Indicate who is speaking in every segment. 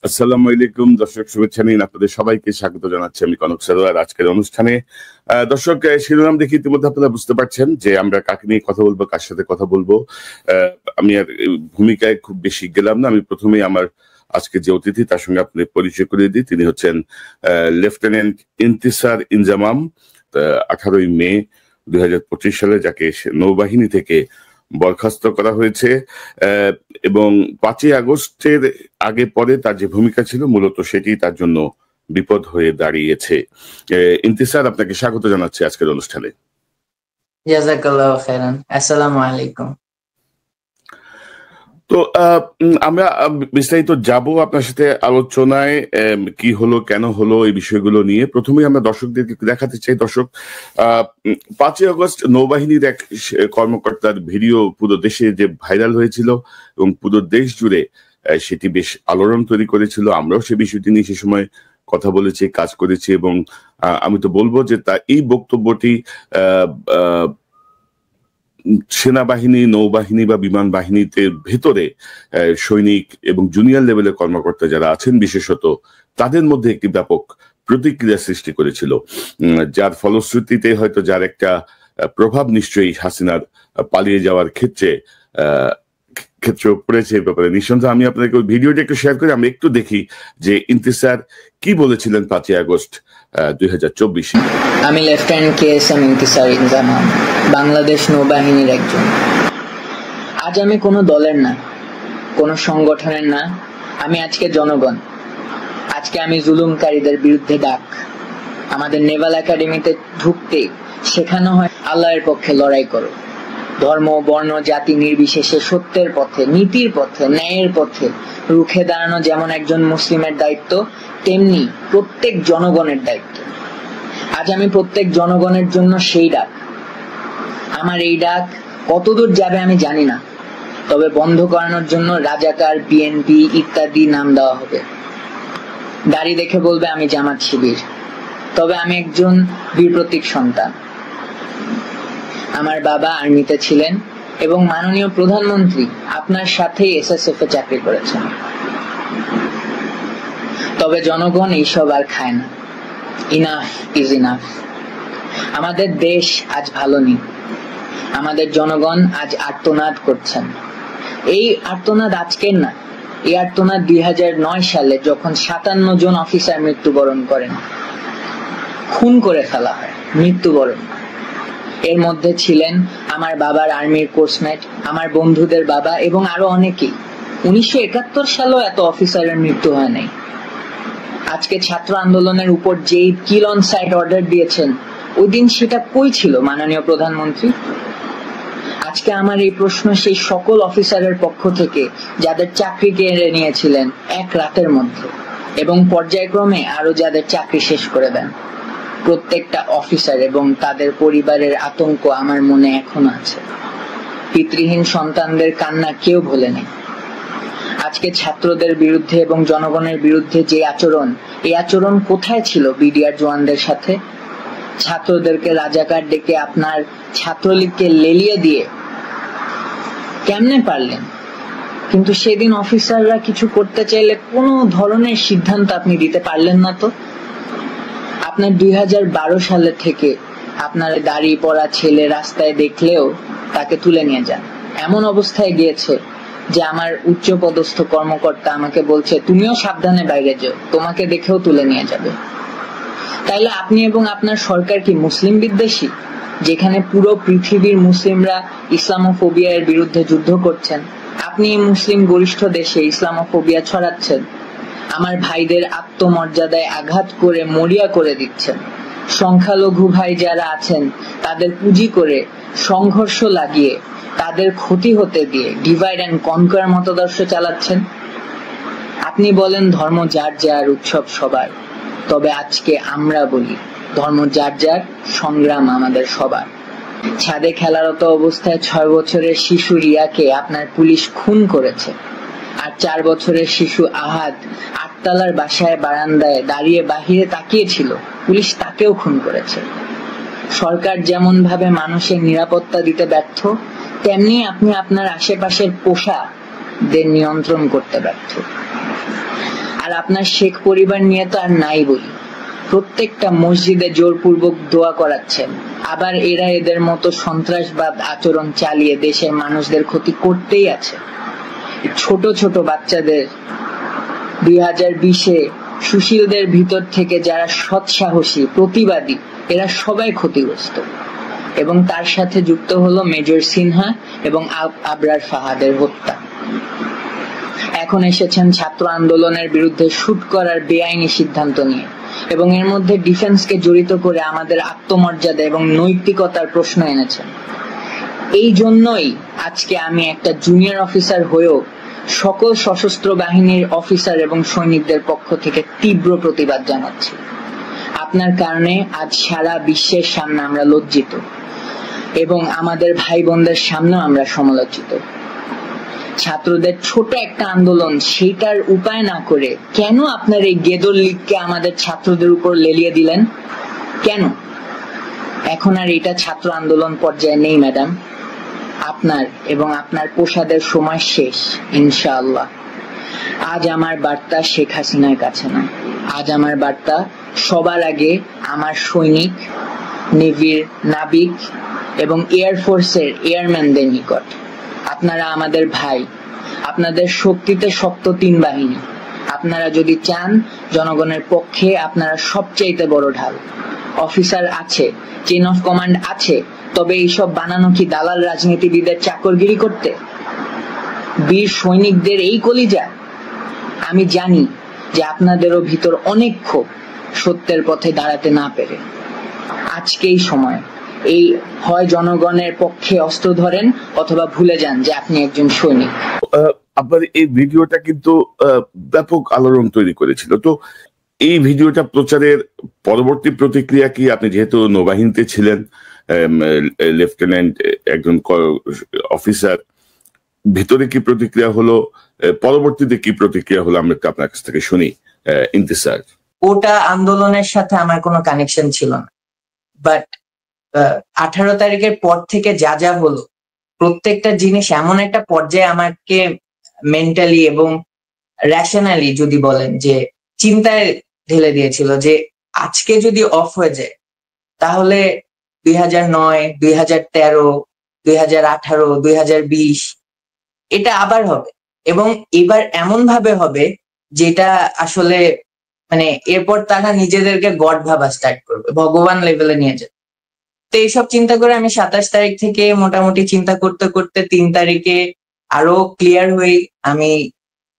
Speaker 1: আসসালামু আলাইকুম দর্শক, শুভেচ্ছা নিন। আপনাদের সবাইকে স্বাগত জানাচ্ছি আমি কনক সারোয়ার আজকের অনুষ্ঠানে। দর্শক, শিরোনাম দেখে ইতিমধ্যে আপনারা বুঝতে পারছেন যে আমরা কাকে নিয়ে কথা বলবো, কার সাথে কথা বলবো। আমি আর ভূমিকায় খুব বেশি গেলাম না। আমি প্রথমেই আমার আজকে যে অতিথি তার সঙ্গে আপনি পরিচয় করিয়ে দিই। তিনি হচ্ছেন লেফটেন্যান্ট ইন্তিসার ইনজামাম। 18ই মে 2025 সালে যাকে নৌবাহিনী থেকে বরখাস্ত করা হয়েছে এবং 5ই আগস্টের আগে পরে তার যে ভূমিকা ছিল মূলত সেটি তার জন্য বিপদ হয়ে দাঁড়িয়েছে। ইন্তিসার, আপনাকে স্বাগত জানাচ্ছি আজকের অনুষ্ঠানে।
Speaker 2: জাযাকাল্লাহু খাইরান। আসসালামু আলাইকুম।
Speaker 1: তো আমরা বিস্তারিত যাব আপনার সাথে আলোচনায়, কি হলো, কেন হলো, এই বিষয়গুলো নিয়ে। প্রথমেই আমরা দর্শকদেরকে দেখাতে চাই। দর্শক, 5ই আগস্ট নৌবাহিনীর এক কর্মকর্তার ভিডিও পুরো দেশে যে ভাইরাল হয়েছিল এবং পুরো দেশ জুড়ে সেটি বেশ আলোড়ন তৈরি করেছিল। আমরাও সে বিষয়টি নিয়ে সে সময় কথা বলেছি, কাজ করেছি এবং আমি তো বলবো যে তা এই বক্তব্যটি সেনাবাহিনী, নৌবাহিনী বা বিমান বাহিনীতে ভেতরে সৈনিক এবং জুনিয়র লেভেলের কর্মকর্তা যারা আছেন বিশেষত তাদের মধ্যে একটি ব্যাপক প্রতিক্রিয়া সৃষ্টি করেছিল, যার ফলশ্রুতিতে হয়তো যার একটা প্রভাব নিশ্চয়ই হাসিনার পালিয়ে যাওয়ার ক্ষেত্রে পড়েছে। এই ব্যাপারে নিঃসন্দেহে আমি আপনাকে ওই ভিডিওটা একটু শেয়ার করি, আমরা একটু দেখি যে ইন্তিসার কি বলেছিলেন 5ই আগস্ট 2024।
Speaker 2: আমি লেফটেন্যান্ট KSM ইন্তিসার ইনজামাম, বাংলাদেশ নৌবাহিনীর একজন। আজ আমি কোনো দলের না, কোনো সংগঠনের না, আমি আজকে জনগণ। আজকে আমি জুলুমকারীদের বিরুদ্ধে ডাক। আমাদের নেভাল একাডেমিতে ঢুকতে শেখানো হয় আল্লাহর পক্ষে লড়াই করো। ধর্ম, বর্ণ, জাতি নির্বিশেষে সত্যের পথে, নীতির পথে, ন্যায়ের পথে রুখে দাঁড়ানো যেমন একজন মুসলিমের দায়িত্ব, তেমনি প্রত্যেক জনগণের দায়িত্ব। আজ আমি প্রত্যেক জনগণের জন্য সেই ডাক। আমার এই ডাক কতদূর যাবে আমি জানি না, তবে বন্ধ করানোর জন্য রাজাকার, BNP ইত্যাদি নাম দেওয়া হবে। দাড়ি দেখে বলবে আমি জামাত শিবির, তবে আমি একজন বীর প্রতীক সন্তান। আমার বাবা আর্মিতে ছিলেন এবং মাননীয় প্রধানমন্ত্রী আপনার সাথেই SSF এ চাকরি করেছেন। তবে জনগণ এইসব আর খায় না। Enough is enough. আমাদের দেশ আজ ভালো নেই। আমাদের জনগণ আজ আর্তনাদ করছেন। এই আর্তনাদ আজকের না, এই আর্তনাদ 2009 সালে যখন 57 জন অফিসার মৃত্যুবরণ করেন, খুন করে ফেলা হয়, মৃত্যুবরণ। এর মধ্যে ছিলেন আমার বাবার আর্মির কোর্সমেট, আমার বন্ধুদের বাবা এবং আরো অনেকেই। 1971 সালেও এত অফিসারের মৃত্যু হয় নাই। আজকে ছাত্র আন্দোলনের উপর যেই কিল অন সাইট অর্ডার দিয়েছেন, ওই দিন সেটা কই ছিল মাননীয় প্রধানমন্ত্রী? আজকে আমার এই প্রশ্ন সেই সকল অফিসারের পক্ষ থেকে যাদের চাকরি কেড়ে নিয়েছিলেন এক রাতের মধ্যে এবং পর্যায়ক্রমে আরো যাদের চাকরি শেষ করে দেন। প্রত্যেকটা অফিসার এবং তাদের পরিবারের আতঙ্ক আমার মনে এখনো আছে। পিতৃহীন সন্তানদের কান্না কেউ ভোলেনি। আজকে ছাত্রদের বিরুদ্ধে এবং জনগণের বিরুদ্ধে যে আচরণ, এই আচরণ কোথায় ছিল বিডিআর জওয়ানদের সাথে? ছাত্রদেরকে রাজাকার ডেকে আপনার ছাত্রলীগকে লেলিয়ে দিয়ে কেমনে পারলেন? কিন্তু সেদিন অফিসাররা কিছু করতে চাইলে কোনো ধরনের সিদ্ধান্ত আপনি দিতে পারলেন না। তো আপনার 2012 সালে থেকে আপনার দাড়ি পড়া ছেলে রাস্তায় দেখলেও তাকে তুলে নিয়ে যান। এমন অবস্থায় গিয়েছে যে আমার উচ্চপদস্থ কর্মকর্তা আমাকে বলছে তুমিও সাবধানে বাইরে যাও, তোমাকে দেখেও তুলে নিয়ে যাবে। তাইলে আপনি এবং আপনার সরকার কি মুসলিম বিদ্বেষী, যেখানে পুরো পৃথিবীর মুসলিমরা ইসলামোফোবিয়ার বিরুদ্ধে যুদ্ধ করছেন? আপনি মুসলিম গরিষ্ঠ দেশে ইসলামোফোবিয়া ছড়াচ্ছেন, আমার ভাইদের আত্মমর্যাদায় আঘাত করে মরিয়া করে দিচ্ছেন। সংখ্যালঘু ভাই যারা আছেন তাদের পুঁজি করে সংঘর্ষ লাগিয়ে তাদের ক্ষতি হতে দিয়ে ডিভাইড অ্যান্ড কনকোয়ার মতাদর্শ চালাচ্ছেন। আপনি বলেন ধর্ম যার যার, উৎসব সবার, তবে আজকে আমরা বলি ধর্ম যার যার, সংগ্রাম আমাদের সবার। ছাদে খেলারত অবস্থায় 6 বছরের শিশু রিয়াকে আপনার পুলিশ খুন করেছে, আর 4 বছরের শিশু আহাদ 8তলার বাসায় বারান্দায় দাঁড়িয়ে বাহিরে তাকিয়েছিল, পুলিশ তাকেও খুন করেছে। সরকার যেমন ভাবে মানুষের নিরাপত্তা দিতে ব্যর্থ, তেমনি আপনি আপনার আশেপাশের পোষাদের নিয়ন্ত্রণ করতে ব্যর্থ। আর আপনার শেখ পরিবার নিয়ে তো আর নাই বলি, প্রত্যেকটা মসজিদে জোরপূর্বক দোয়া করাচ্ছেন, আবার এরা এদের মতো সন্ত্রাসবাদ আচরণ চালিয়ে দেশের মানুষদের ক্ষতি করতেই আছে। ছোট ছোট বাচ্চাদের 2020-এ সুশীলদের ভিতর থেকে যারা সৎসাহসী প্রতিবাদী এরা সবাই ক্ষতিগ্রস্ত, এবং তার সাথে যুক্ত হলো মেজর সিনহা এবং আবরার ফাহাদের হত্যা। এখন এসেছেন ছাত্র আন্দোলনের বিরুদ্ধে শুট করার বেআইনি সিদ্ধান্ত নিয়ে, এবং এর মধ্যে ডিফেন্সকে জড়িত করে আমাদের আত্মমর্যাদা এবং নৈতিকতার প্রশ্ন এনেছেন। এই জন্যই আজকে আমি একটা জুনিয়র অফিসার হয়েও সকল সশস্ত্র বাহিনীর অফিসার এবং সৈনিকদের পক্ষ থেকে তীব্র প্রতিবাদ জানাচ্ছি। আপনার কারণে আজ সারা বিশ্বের সামনে আমরা লজ্জিত, এবং আমাদের ভাই বোনদের সামনেও আমরা সমালোচিত। ছাত্রদের ছোট একটা আন্দোলন সেইটার উপায় না করে কেন আপনার এই গেদর লীগকে আমাদের ছাত্রদের উপর লেলিয়ে দিলেন? কেন? এখন আর এটা ছাত্র আন্দোলন পর্যায়ে নেই ম্যাডাম। আপনার এবং আপনার প্রসাদের সময় শেষ ইনশাআল্লাহ। আজ আমার বার্তা শেখ হাসিনার কাছে না, আজ আমার বার্তা সবার আগে আমার সৈনিক, নেভির নাবিক এবং এয়ারফোর্সের এয়ারম্যানদের নিকট। আপনারা আমাদের ভাই, আপনাদের শক্তিতে শক্ত 3 বাহিনী। আপনারা যদি চান জনগণের পক্ষে আপনারা সবচাইতে বড় ঢাল। অফিসার আছে, চেইন অফ কমান্ড আছে, তবে এইসব বানানো কি দালাল রাজনীতিবিদের চাকরগিরি করতে? বীর সৈনিকদের এই কলিজা। আমি জানি যে আপনাদেরও ভিতর অনেক ক্ষোভ, সত্যের পথে দাঁড়াতে না পেরে। আজকেই সময়, এই হয় জনগণের পক্ষে অস্ত্র ধরেন অথবা ভুলে যান যে আপনি একজন সৈনিক।
Speaker 1: আপনার এই ভিডিওটা কিন্তু ব্যাপক আলোড়ন তৈরি করেছিল। তো এই ভিডিওটা প্রচারের পরবর্তী প্রতিক্রিয়া কি? আপনি যেহেতু নৌবাহিনীতে ছিলেন, লেফটেন্যান্ট একজন অফিসার, ভিতরে কি প্রতিক্রিয়া হলো, পরবর্তীতে কি প্রতিক্রিয়া হলো, আমরা একটু আপনার কাছ থেকে শুনি। ইন্তিসার,
Speaker 3: ওটা আন্দোলনের সাথে আমার কোনো কানেকশন ছিল না, বাট 18 তারিখের পর থেকে যা যা হলো প্রত্যেকটা জিনিস এমন একটা পর্যায়ে আমাকে মেন্টালি এবং রেশনালি যদি বলেন যে চিন্তায় ঢেলে দিয়েছিল যে আজকে যদি অফ হয়ে যায় তাহলে 2009, 2013, 2018, 2020 এটা আবার হবে, এবং এবার এমন ভাবে হবে যেটা আসলে মানে এরপর তারা নিজেদেরকে গড ভাবা স্টার্ট করবে, ভগবান লেভেলে নিয়ে যাবে। তো এইসব চিন্তা করে আমি 27 তারিখ থেকে মোটামুটি চিন্তা করতে করতে 3 তারিখে আরো ক্লিয়ার হই। আমি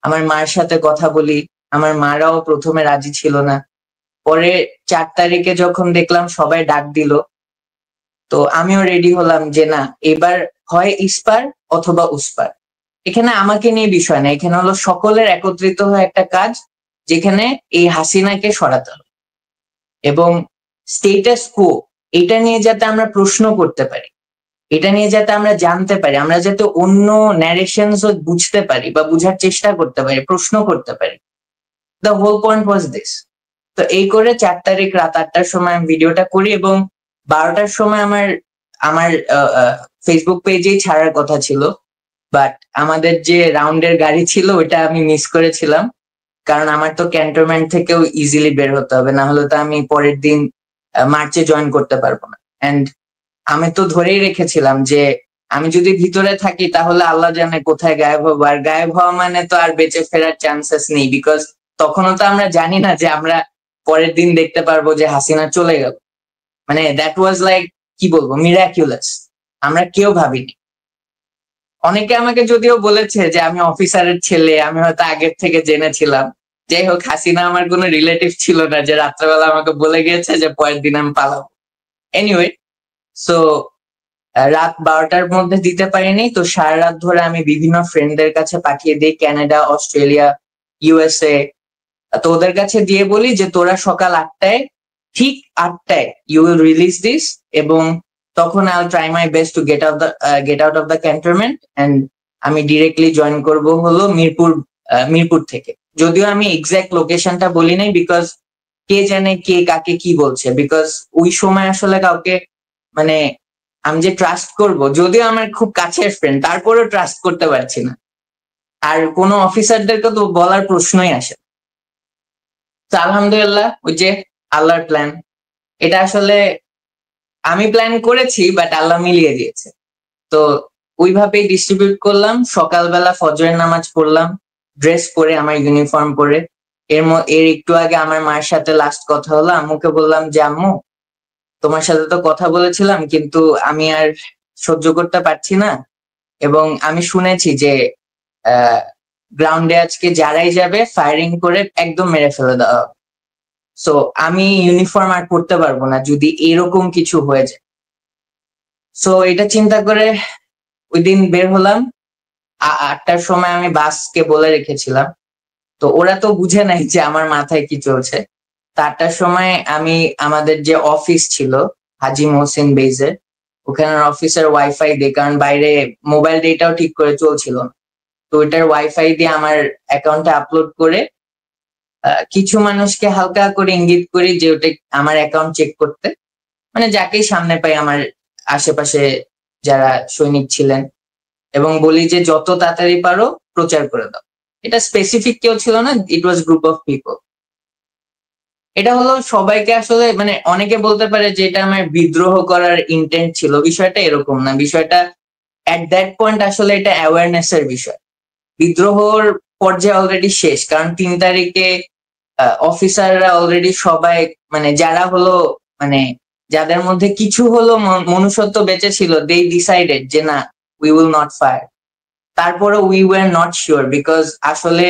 Speaker 3: আমার মার সাথে কথা বলি, আমার মারাও প্রথমে রাজি ছিল না। পরে 4 তারিখে যখন দেখলাম সবাই ডাক দিল, তো আমিও রেডি হলাম যে না, এবার হয় ইস্পার অথবা উস্পার। এখানে আমাকে নিয়ে বিষয় না, এখানে হলো সকলের একত্রিত হয়ে একটা কাজ যেখানে এই হাসিনাকে সরাতে হবে, এবং স্টেটাস কো এটা নিয়ে যাতে আমরা প্রশ্ন করতে পারি, এটা নিয়ে যাতে আমরা জানতে পারি, আমরা যাতে অন্য ন্যারেশনস বুঝতে পারি বা বুঝার চেষ্টা করতে পারি, প্রশ্ন করতে পারি। The whole point was this. তো এই করে 4 তারিখ রাত 8টার সময় আমি ভিডিওটা করি, এবং 12টার সময় আমার ফেসবুক পেজেই ছাড়ার কথা ছিল, বাট আমাদের যে রাউন্ডের গাড়ি ছিল ওইটা আমি মিস করেছিলাম, কারণ আমার তো ক্যান্টনমেন্ট থেকেও ইজিলি বের হতে হবে, না হলে তো আমি পরের দিন মার্চে জয়েন করতে পারবো না। এন্ড আমি তো ধরেই রেখেছিলাম যে আমি যদি ভিতরে থাকি তাহলে আল্লাহ জানে কোথায় গায়েব হবো, আর গায়েব হওয়া মানে তো আর বেঁচে ফেরার চান্সেস নেই, বিকজ তখনও তো আমরা জানি না যে আমরা পরের দিন দেখতে পারবো যে হাসিনা চলে গেল। মানে দ্যাট ওয়াজ লাইক কি বলবো, মিরাকুলাস। আমরা কেউ ভাবিনি। অনেকে আমাকে যদিও বলেছে যে আমি অফিসারের ছেলে, আমি হয়তো আগের থেকে জেনেছিলাম। যাই হোক, হাসিনা আমার কোনো রিলেটিভ ছিল না যে রাত্রেবেলা আমাকে বলে গিয়েছে যে পরের দিন আমি পালাবো। এনিওয়ে, সো রাত 12টার মধ্যে দিতে পারিনি, তো সারা রাত ধরে আমি বিভিন্ন ফ্রেন্ডদের কাছে পাঠিয়ে দিই, কানাডা, অস্ট্রেলিয়া, ইউএসএ। তো ওদের কাছে দিয়ে বলি যে তোরা সকাল 8টায়, ঠিক 8টায় ইউ উইল রিলিজ দিস, এবং তখন I will try my best to get out of the cantonment, and আমি ডিরেক্টলি জয়েন করব হলো মিরপুর থেকে। যদিও আমি এক্সাক্ট লোকেশনটা বলি নাই, বিকজ কে জানে কে কাকে কি বলছে, বিকজ ওই সময় আসলে কাউকে মানে আমি যে ট্রাস্ট করব, যদিও আমার খুব কাছের ফ্রেন্ড, তারপরেও ট্রাস্ট করতে পারছি না। আর কোনো অফিসারদেরকে তো বলার প্রশ্নই আসে। তো আলহামদুলিল্লাহ ওই যে আল্লাহর প্ল্যান, এটা আসলে আমি প্ল্যান করেছি বাট আল্লাহ মিলিয়ে দিয়েছে। তো ওইভাবেই ডিস্ট্রিবিউট করলাম। সকালবেলা ফজরের নামাজ পড়লাম, ড্রেস পরে, আমার ইউনিফর্ম পরে। এর একটু আগে আমার মায়ের সাথে লাস্ট কথা হলো। আম্মুকে বললাম যে আম্মু, তোমার সাথে তো কথা বলেছিলাম কিন্তু আমি আর সহ্য করতে পারছি না, এবং আমি শুনেছি যে গ্রাউন্ডে আজকে যারাই যাবে ফায়ারিং করে একদম মেরে ফেলে দেওয়া। সো আমি ইউনিফর্ম আর পরতে পারবো না যদি এরকম কিছু হয়ে যায়। সো এটা চিন্তা করে ওই দিন বের হলাম। 8টার সময় আমি বাসকে বলে রেখেছিলাম, তো ওরা তো বুঝে নাই যে আমার মাথায় কি চলছে। 8টার সময় আমি আমাদের যে অফিস ছিল হাজি মোহসিন বেইজের, ওখানের অফিসের ওয়াইফাই দিয়ে, কারণ বাইরে মোবাইল ডেটাও ঠিক করে চলছিল না, তো ওইটার ওয়াইফাই দিয়ে আমার অ্যাকাউন্টে আপলোড করে কিছু মানুষকে হালকা করে ইঙ্গিত করি যে ওটা আমার অ্যাকাউন্ট চেক করতে, মানে যাকেই সামনে পাই আমার আশেপাশে যারা সৈনিক ছিলেন, এবং বলি যে যত তাড়াতাড়ি পারো প্রচার করে দাও। এটা স্পেসিফিক কেউ ছিল না, ইট ওয়াজ গ্রুপ অফ পিপল। এটা হলো সবাইকে আসলে, মানে অনেকে বলতে পারে যে এটা আমার বিদ্রোহ করার ইন্টেন্ট ছিল, বিষয়টা এরকম না। বিষয়টা এট দ্যাট পয়েন্ট আসলে এটা অ্যাওয়ারনেস এর বিষয়। বিদ্রোহর পর্যায়ে অলরেডি শেষ, কারণ 3 তারিখে অফিসাররা অলরেডি সবাই, মানে যারা হলো, মানে যাদের মধ্যে কিছু হলো মনুষ্যত্ব বেঁচে ছিল, দে ডিসাইডেড যে না, উই উইল নট ফায়ার। তারপরে we were not sure, because আসলে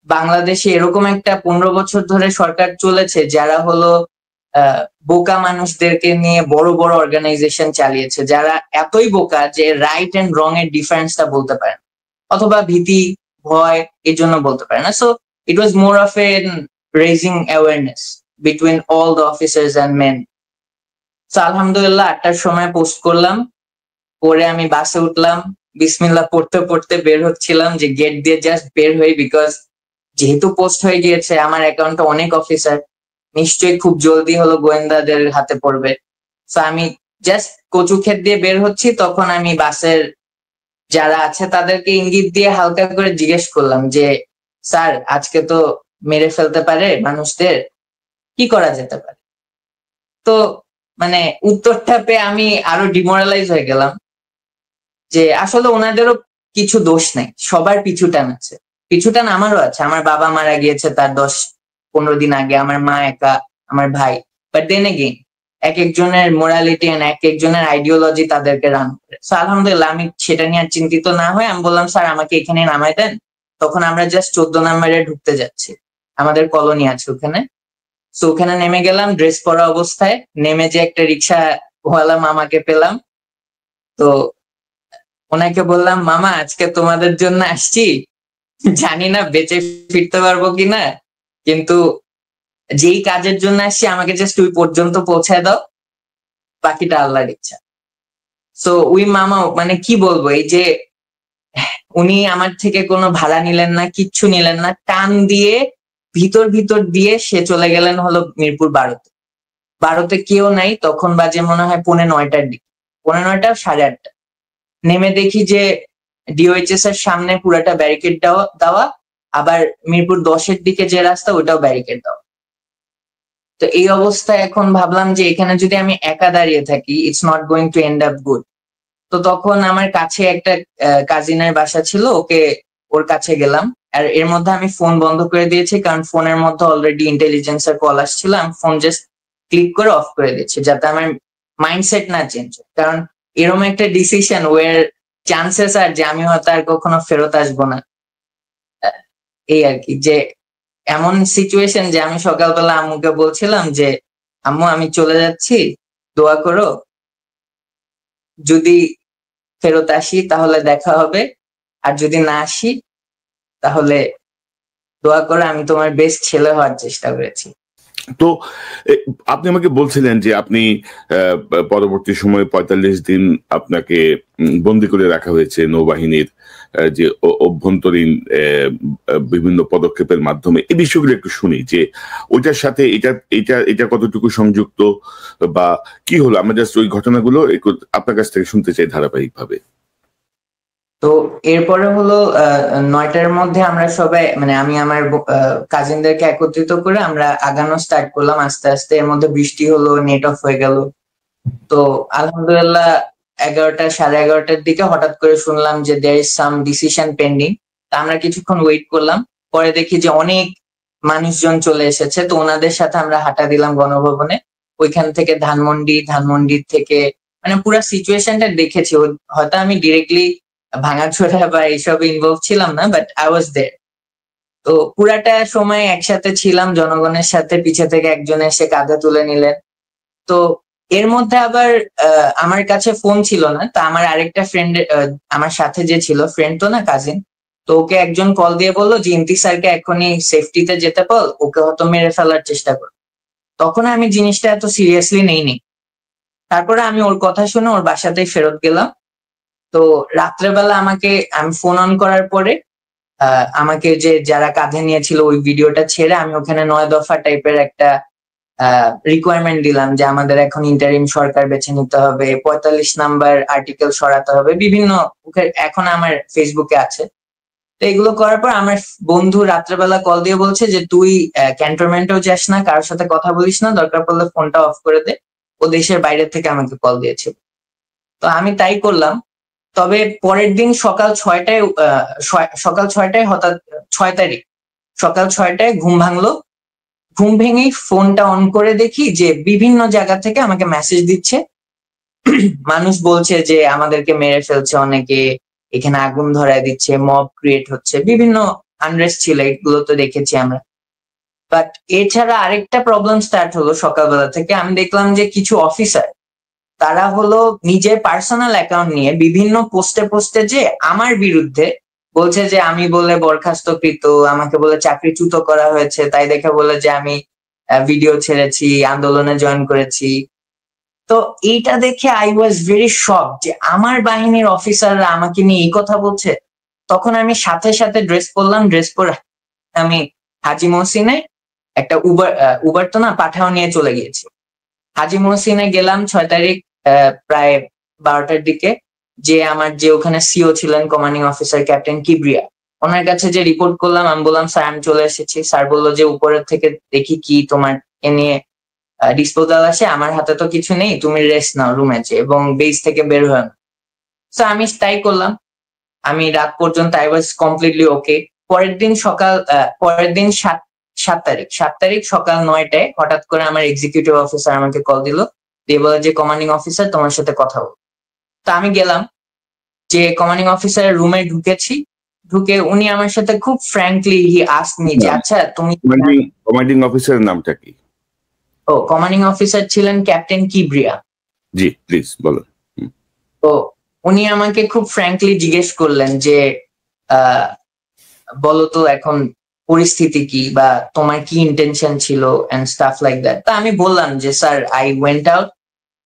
Speaker 3: বাংলাদেশে এরকম একটা 15 বছর ধরে সরকার চলেছে যারা হলো বোকা মানুষদেরকে নিয়ে বড় বড় অর্গানাইজেশন চালিয়েছে, যারা এতই বোকা যে রাইট এন্ড রং এর ডিফারেন্সটা বলতে পারে না, অথবা ভীতি ভয় এর জন্য বলতে পারে না। So it was more of a raising awareness between all the officers and men. So আলহামদুলিল্লাহ 8টার সময় পোস্ট করলাম, পরে আমি বাসে উঠলাম, বিসমিল্লাহ পড়তে পড়তে বের হচ্ছিলাম যে গেট দিয়ে জাস্ট বের হই, বিকজ যেহেতু পোস্ট হয়ে গিয়েছে আমার অ্যাকাউন্টে অনেক অফিসার, নিশ্চয়ই খুব জলদি হলো গোয়েন্দাদের হাতে পড়বে। তো আমি জাস্ট কচু ক্ষেত দিয়ে বের হচ্ছি, তখন আমি বাসের যারা আছে তাদেরকে ইঙ্গিত দিয়ে হালকা করে জিজ্ঞেস করলাম যে স্যার, আজকে তো মেরে ফেলতে পারে মানুষদের, কি করা যেতে পারে? তো মানে উত্তরটা পেয়ে আমি আরো ডিমোরালাইজ হয়ে গেলাম যে আসলে ওনাদেরও কিছু দোষ নেই, সবার পিছুটান আছে, পিছুটান আমারও আছে। আমার বাবা মারা গিয়েছে তার 10-15 দিন আগে, আমার মা একা, আমার ভাই। বাট দেন এগেইন এক একজনের মোরালিটি এন্ড এক একজনের আইডিওলজি তাদেরকে রান করে। সো আলহামদুলিল্লাহ আমি সেটা নিয়ে আর চিন্তিত না হয়ে আমি বললাম স্যার আমাকে এখানে নামাই দেন। তখন আমরা জাস্ট 14 নম্বরে ঢুকতে যাচ্ছি, আমাদের কলোনি আছে ওখানে। সো ওখানে নেমে গেলাম ড্রেস পরা অবস্থায়, নেমে যে একটা রিক্সা ওয়ালা মামাকে পেলাম, তো ওনাকে বললাম মামা আজকে তোমাদের জন্য আসছি, জানি না বেঁচে ফিরতে পারবো কিনা, কিন্তু যেই কাজের জন্য আসছি আমাকে জাস্ট ওই পর্যন্ত পৌঁছায় দাও, বাকিটা আল্লাহর ইচ্ছা। সো ওই মামা, মানে কি বলবো, এই যে উনি আমার থেকে কোনো ভাড়া নিলেন না, কিচ্ছু নিলেন না, টান দিয়ে ভিতর ভিতর দিয়ে সে চলে গেলেন হলো মিরপুর 12তে। 12তে কেউ নাই, তখন বাজে মনে হয় 9:45-র দিকে, 9:45 8:30। নেমে দেখি যে ডিওএইচএস এর সামনে পুরাটা ব্যারিকেড দেওয়া, আবার মিরপুর 10-এর দিকে যে রাস্তা ওটাও ব্যারিকেড দেওয়া। তো এই অবস্থায় এখন ভাবলাম যে এখানে যদি আমি একা দাঁড়িয়ে থাকি, it's not going to end up good. তো তখন আমার কাছে একটা কাজিনের বাসা ছিল, ওর কাছে গেলাম। আর এর মধ্যে আমি ফোন বন্ধ করে দিয়েছি, কারণ ফোনের মধ্যে অলরেডি ইন্টেলিজেন্সের কল আসছিল। আমি ফোন জাস্ট ক্লিক করে অফ করে দিচ্ছি যাতে আমার মাইন্ডসেট না চেঞ্জ হয়, কারণ এরকম একটা ডিসিশন ওয়ার চান্সেস আর যে আমি হয়তো আর কখনো ফেরত আসবো না। এই আর কি, যে এমন সিচুয়েশন যে আমি সকালবেলা আম্মুকে বলছিলাম যে আম্মু আমি চলে যাচ্ছি, দোয়া করো, যদি ফেরত আসি তাহলে দেখা হবে, আর যদি না আসি তাহলে দোয়া করো, আমি তোমার বেস্ট ছেলে হওয়ার চেষ্টা করেছি।
Speaker 1: তো আপনি আমাকে বলছিলেন যে আপনি পরবর্তী সময়ে 45 দিন আপনাকে বন্দী করে রাখা হয়েছে নৌবাহিনীর যে অভ্যন্তরীণ বিভিন্ন পদক্ষেপের মাধ্যমে। এই বিষয়গুলো একটু শুনি যে ওইটার সাথে এটা কতটুকু সংযুক্ত বা কি হলো। আমরা জাস্ট ওই ঘটনাগুলো আপনার কাছ থেকে শুনতে চাই ধারাবাহিকভাবে।
Speaker 3: তো এরপরে হলো 9টার মধ্যে আমরা সবাই মানে আমি আমার কাজিনদেরকে একত্রিত করে আমরা আগানো স্টার্ট করলাম আস্তে আস্তে। এর মধ্যে বৃষ্টি হলো, নেট অফ হয়ে গেল। তো আলহামদুলিল্লাহ 11টা 11:30টার দিকে হঠাৎ করে শুনলাম যে there is some decision pending. তা আমরা কিছুক্ষণ ওয়েট করলাম, পরে দেখি যে অনেক মানুষজন চলে এসেছে। তো ওনাদের সাথে আমরা হাঁটা দিলাম গণভবনে। ওইখান থেকে ধানমন্ডির থেকে মানে পুরো সিচুয়েশনটা দেখেছি। হয়তো আমি ডিরেক্টলি ভাঙাচোরা বা এইসব ইনভলভ ছিলাম না, বাট আই ওয়াজ দেয়ার। তো পুরাটা সময় একসাথে ছিলাম জনগণের সাথে, পিছে থেকে একজন এসে কাঁধে তুলে নিলেন। তো এর মধ্যে আবার আমার কাছে ফোন ছিল না, তা আমার আরেকটা ফ্রেন্ড, আমার সাথে যে ছিল ফ্রেন্ড তো না কাজিন, তো ওকে একজন কল দিয়ে বললো যে ইমতি স্যারকে এখনই সেফটিতে যেতে বল, ওকে হয়তো মেরে ফেলার চেষ্টা কর। তখন আমি জিনিসটা এত সিরিয়াসলি নেইনি। তারপরে আমি ওর কথা শুনে ওর বাসাতেই ফেরত গেলাম। তো রাত্রেবেলা আমি ফোন অন করার পরে আমাকে যে যারা কাঁধে নিয়েছিল ওই ভিডিওটা ছেড়ে আমি ওখানে 9 দফা টাইপের একটা রিকোয়ারমেন্ট দিলাম যে আমাদের এখন ইন্টারিম সরকার বেছে নিতে হবে, 45 নাম্বার আর্টিকেল সরাতে হবে, বিভিন্ন এখন আমার ফেসবুকে আছে। তো এগুলো করার পর আমার বন্ধু রাত্রেবেলা কল দিয়ে বলছে যে তুই ক্যান্টনমেন্টেও যাস না, কারোর সাথে কথা বলিস না, দরকার পড়লে ফোনটা অফ করে দে। ও দেশের বাইরে থেকে আমাকে কল দিয়েছিল। তো আমি তাই করলাম। তবে পরের দিন সকাল 6টায় হঠাৎ 6 তারিখ সকাল 6টায় ঘুম ভাঙলো। ঘুম ভেঙেই ফোনটা অন করে দেখি যে বিভিন্ন জায়গা থেকে আমাকে মেসেজ দিচ্ছে। মানুষ বলছে যে আমাদেরকে মেরে ফেলছে, অনেকে এখানে আগুন ধরায় দিচ্ছে, মব ক্রিয়েট হচ্ছে, বিভিন্ন আনরেস্ট ছিল, এগুলো তো দেখেছি আমরা। বাট এছাড়া আরেকটা প্রবলেম স্টার্ট হলো সকালবেলা থেকে। আমি দেখলাম যে কিছু অফিসার তারা হলো নিজের পার্সোনাল অ্যাকাউন্ট নিয়ে বিভিন্ন পোস্টে যে আমার বিরুদ্ধে বলছে যে আমি বলে বরখাস্তকৃত, আমাকে বলে চাকরিচ্যুত করা হয়েছে, তাই দেখে বলে যে আমি ভিডিও ছেড়েছি, আন্দোলনে জয়েন করেছি। তো এইটা দেখে আই ওয়াজ ভেরি শক যে আমার বাহিনীর অফিসাররা আমাকে নিয়ে এই কথা বলছে। তখন আমি সাথে সাথে ড্রেস পরলাম, ড্রেস পরে আমি হাজি মহসিনে একটা উবার তো না পাঠাও নিয়ে চলে গিয়েছি। হাজি মহসিনে গেলাম 6 তারিখ প্রায় 12টার দিকে। যে আমার যে ওখানে সিও ছিলেন কমান্ডিং অফিসার ক্যাপ্টেন কিবরিয়া, ওনার কাছে যে রিপোর্ট করলাম, আমি বললাম স্যার আমি চলে এসেছি। স্যার বললো যে উপরের থেকে দেখি কি তোমার এ নিয়ে ডিসপোজাল আসে, আমার হাতে তো কিছু নেই, তুমি রেস্ট নাও রুমে এবং বেস থেকে বের হয়ে না। তো আমি তাই করলাম। আমি রাত পর্যন্ত আই ওয়াজ কমপ্লিটলি ওকে। পরের দিন 7 তারিখ সকাল 9টায় হঠাৎ করে আমার এক্সিকিউটিভ অফিসার আমাকে কল দিল, দিয়ে বলে যে কমান্ডিং অফিসার তোমার সাথে কথা বল। তা আমি গেলাম, যে কমান্ডিং অফিসারের রুমে ঢুকে উনি আমার সাথে খুব ফ্র্যাঙ্কলি হি আস্কড মি যে আচ্ছা তুমি
Speaker 1: কমান্ডিং অফিসারের নামটা কি?
Speaker 3: ও কমান্ডিং অফিসার ছিলেন ক্যাপ্টেন কিবরিয়া।
Speaker 1: জি প্লিজ বলুন।
Speaker 3: তো উনি আমাকে খুব ফ্র্যাঙ্কলি জিজ্ঞেস করলেন যে বলো তো এখন পরিস্থিতি কি, বা তোমার কি ইন্টেনশন ছিল এন্ড স্টাফ লাইক দ্যাট। তা আমি বললাম যে স্যার আই ওয়েন্ট আউট,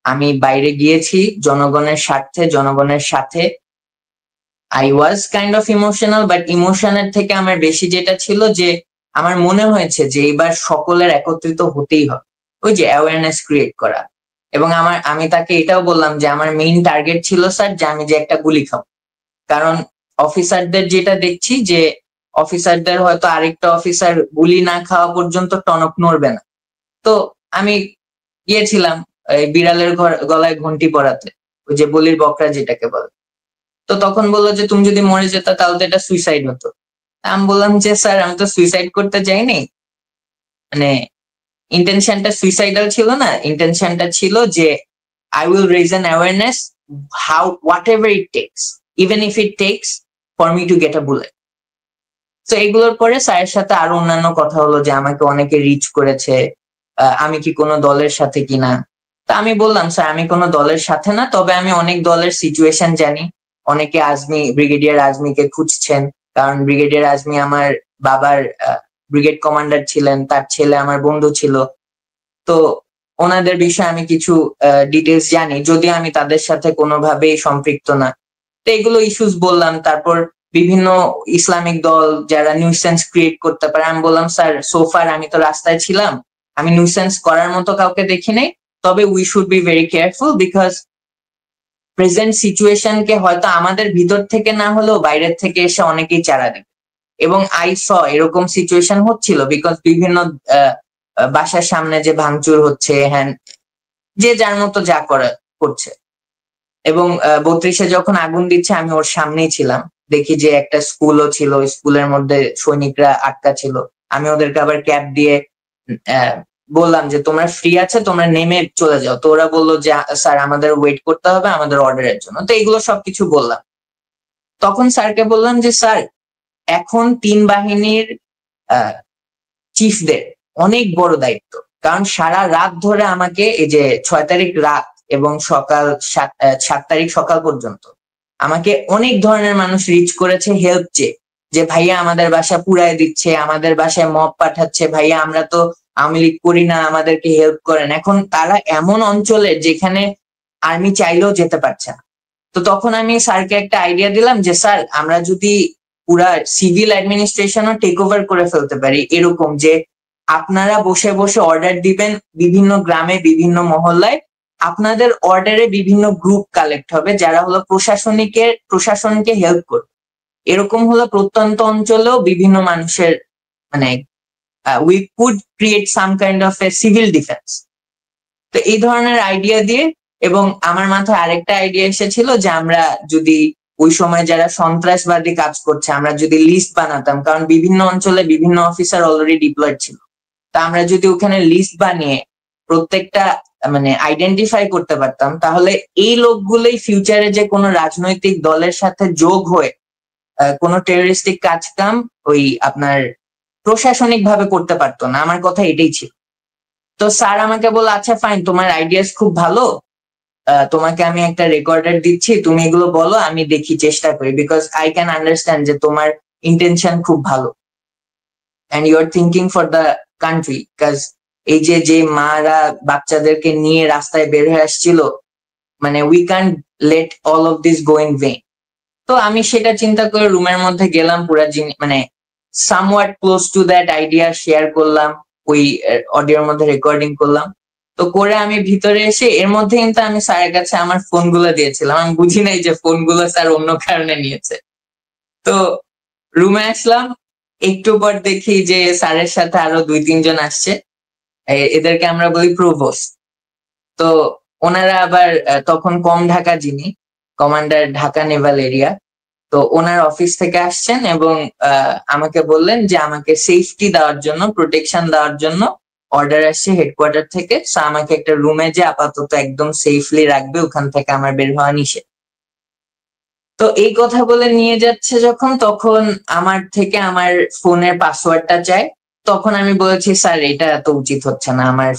Speaker 3: আমি বাইরে গিয়েছি জনগণের স্বার্থে, জনগণের সাথে। I was kind of emotional, but ইমোশনের থেকে আমার বেশি যেটা ছিল যে আমার মনে হয়েছে যে এবার সকলের একত্রিত হতেই হবে, ওই যে অ্যাওয়ারনেস ক্রিয়েট করা। এবং আমি তাকে এটাও বললাম যে আমার মেইন টার্গেট ছিল স্যার যে আমি যে একটা গুলি খাবো। কারণ অফিসারদের যেটা দেখছি যে অফিসারদের হয়তো আরেকটা অফিসার গুলি না খাওয়া পর্যন্ত টনক নড়বে না। তো আমি গিয়েছিলাম বিড়ালের গলায় ঘন্টি পরাতে, ওই যে বলির বকরা যেটাকে বলে। তো তখন বললো যে তুমি যদি মরে যেতা তাহলে তো এটা সুইসাইড হতো। আমি বললাম যে স্যার আমি তো সুইসাইড করতে চাইনি, মানে ইন্টেনশনটা সুইসাইডাল ছিল না, ইন্টেনশনটা ছিল যে I will raise an awareness whatever it takes, even if it takes for me to get a bullet. তো এগুলোর পরে স্যারের সাথে আরো অন্যান্য কথা হলো যে আমাকে অনেকে রিচ করেছে, আমি কি কোনো দলের সাথে কিনা। তা আমি বললাম স্যার আমি কোনো দলের সাথে না, তবে আমি অনেক দলের সিচুয়েশন জানি। অনেকে ব্রিগেডিয়ার আজমিকে খুঁজছেন, কারণ ব্রিগেডিয়ার আজমি আমার বাবার ব্রিগেড কমান্ডার ছিলেন, তার ছেলে আমার বন্ধু ছিল। তো ওনাদের বিষয়ে আমি কিছু ডিটেলস জানি, যদিও আমি তাদের সাথে কোনোভাবেই সম্পৃক্ত না। তো এগুলো ইস্যুস বললাম। তারপর বিভিন্ন ইসলামিক দল যারা নিউসেন্স ক্রিয়েট করতে পারে, আমি বললাম স্যার সোফার আমি তো রাস্তায় ছিলাম, আমি নিউসেন্স করার মতো কাউকে দেখি নাই, তবে we should be very careful because present সিচুয়েশনকে হয়তো আমাদের ভিতর থেকে না হলেও বাইরের থেকে এসে অনেকেই চারা দেবে। এবং আই স এরকম সিচুয়েশন হচ্ছিল, বিকজ বিভিন্ন বাসার সামনে যে ভাঙচুর হচ্ছে, হ্যাঁ যে যার মতো যা করছে। এবং 32-এ যখন আগুন দিচ্ছে আমি ওর সামনেই ছিলাম, দেখি যে একটা স্কুলও ছিল, স্কুলের মধ্যে সৈনিকরা আটকা ছিল। আমি ওদেরকে আবার ক্যাব দিয়ে বললাম যে তোমরা ফ্রি আছে, তোমরা নেমে চলে যাও। তো ওরা বললো যে স্যার আমাদের ওয়েট করতে হবে আমাদের অর্ডারের জন্য। তো এগুলো সবকিছু বললাম। তখন স্যারকে বললাম যে স্যার, এখন 3 বাহিনীর চিফদের অনেক বড় দায়িত্ব, কারণ সারা রাত ধরে আমাকে এই যে 6 তারিখ রাত এবং সকাল 7 তারিখ সকাল পর্যন্ত আমাকে অনেক ধরনের মানুষ রিচ করেছে হেল্প চেয়ে, যে ভাইয়া আমাদের বাসা পুড়ায় দিচ্ছে, আমাদের বাসায় মব পাঠাচ্ছে, ভাইয়া আমরা তো আওয়ামী লীগ করি না, আমাদেরকে হেল্প করেন। এখন তারা এমন অঞ্চলে যেখানে আর্মি চাইলেও যেতে পারছে না। তো তখন আমি স্যারকে একটা আইডিয়া দিলাম যে স্যার আমরা যদি পুরা সিভিল অ্যাডমিনিস্ট্রেশনও টেক ওভার করে ফেলতে পারি, এরকম যে আপনারা বসে বসে অর্ডার দিবেন বিভিন্ন গ্রামে বিভিন্ন মহল্লায়, আপনাদের অর্ডারে বিভিন্ন গ্রুপ কালেক্ট হবে যারা হলো প্রশাসনকে হেল্প করবে। এরকম হলো প্রত্যন্ত অঞ্চলেও বিভিন্ন মানুষের মানে we could create some kind of A civil defence. তো এই ধরনের আইডিয়া দিয়ে, এবং আমার মাথায় আরেকটা আইডিয়া এসেছিল যে আমরা যদি ওই সময় যারা সন্ত্রাসবাদী কাজ করছে আমরা যদি লিস্ট বানাতাম, কারণ বিভিন্ন অঞ্চলে বিভিন্ন অফিসার অলরেডি ডিপ্লয়েড ছিল। তা আমরা যদি ওখানে লিস্ট বানিয়ে প্রত্যেকটা মানে আইডেন্টিফাই করতে পারতাম, তাহলে এই লোকগুলোই ফিউচারে যে কোনো রাজনৈতিক দলের সাথে যোগ হয়ে কোনো টেররিস্টিক কাজকাম ওই আপনার প্রশাসনিক ভাবে করতে পারতো না। আমার কথা এটাই ছিল। তো স্যার আমাকে বলল আচ্ছা ফাইন, তোমার আইডিয়াস খুব ভালো, তোমাকে আমি একটা রেকর্ডার দিচ্ছি, তুমি এগুলো বলো, আমি দেখি চেষ্টা করি, বিকজ আই ক্যান আন্ডারস্ট্যান্ড যে তোমার ইন্টেনশন খুব ভালো and you are thinking for the country. Because এই যে মারা বাচ্চাদেরকে নিয়ে রাস্তায় বের হয়ে আসছিল, মানে we can late all of this go in vein. তো আমি সেটা চিন্তা করে রুমের মধ্যে গেলাম, পুরা মানে somewhat close to that idea share করলাম, ওই অডিওর মধ্যে রেকর্ডিং করলাম। তো করে আমি ভিতরে এসে এর মধ্যে কিন্তু আমি স্যারের কাছে আমার ফোনগুলো দিয়েছিলাম, আমি বুঝি নাই যে ফোনগুলো স্যার অন্য কারণে নিয়েছে। তো রুমে আসলাম, একটু পর দেখি যে স্যারের সাথে আরো 2-3 জন আসছে, এদেরকে আমরা বলি প্রভোস্ট। তো ওনারা আবার তখন কম ঢাকা যিনি কমান্ডার ঢাকা নেভাল এরিয়া, তো ওনার অফিস থেকে আসছেন এবং আমাকে বললেন যে আমাকে সেফটি দেওয়ার জন্য, প্রোটেকশন দেওয়ার জন্য অর্ডার আসছে হেডকোয়ার্টার থেকে, সো আমাকে একটা রুমে যে আপাতত একদম সেফলি রাখবে, ওখান থেকে আমার বের হওয়া নিষেধ। তো এই কথা বলে নিয়ে যাচ্ছে যখন, তখন আমার থেকে আমার ফোনের পাসওয়ার্ডটা চাই। তখন আমি বলেছি স্যার এটা এত উচিত হচ্ছে না, আমার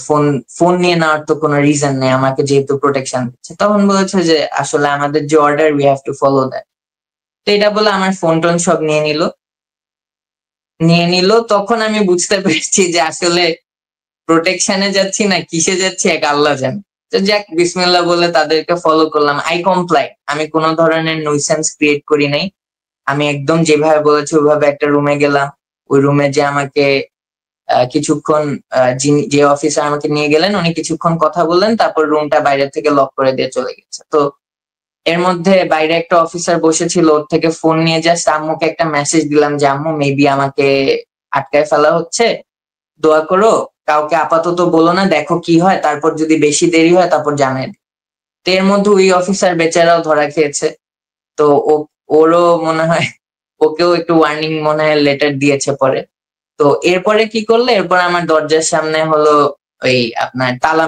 Speaker 3: ফোন নিয়ে নেওয়ার তো কোনো রিজন নেই, আমাকে যেহেতু প্রোটেকশন দিচ্ছে। তখন বলেছে যে আসলে আমাদের যে order we have to follow that. তো এটা বলে আমার ফোন টোন সব নিয়ে নিল। তখন আমি বুঝতে পেরেছি যে আসলে প্রোটেকশনে যাচ্ছি না কিসে যাচ্ছি এক আল্লাহ জানে। তো যাক বিসমিল্লাহ বলে তাদেরকে ফলো করলাম। আই কমপ্লাই, আমি কোনো ধরনের নুইসেন্স ক্রিয়েট করি নাই। আমি একদম যেভাবে বলেছি ওইভাবে একটা রুমে গেলাম। ওই রুমে যে আমাকে কিছুক্ষণ যে অফিসার আমাকে নিয়ে গেলেন উনি কিছুক্ষণ কথা বললেন, তারপর রুমটা বাইরে থেকে লক করে দিয়ে চলে গেছে। তো এর মধ্যে বাইরে একটা অফিসার বসেছিল, ওর থেকে ফোন নিয়ে জাস্ট আম্মুকে একটা মেসেজ দিলাম যে আম্মু মেবি আমাকে আটকায় ফেলা হচ্ছে, দোয়া করো, কাউকে আপাতত বলো না, দেখো কি হয়, তারপর যদি বেশি দেরি হয় তারপর জানাই। তো এর মধ্যে ওই অফিসার বেচারাও ধরা খেয়েছে। তো ওরও মনে হয় ওকেও একটু ওয়ার্নিং মনে হয় লেটার দিয়েছে পরে। তো এরপরে কি করলো, এরপর আমার দরজার সামনে হলো ওই আপনার তালা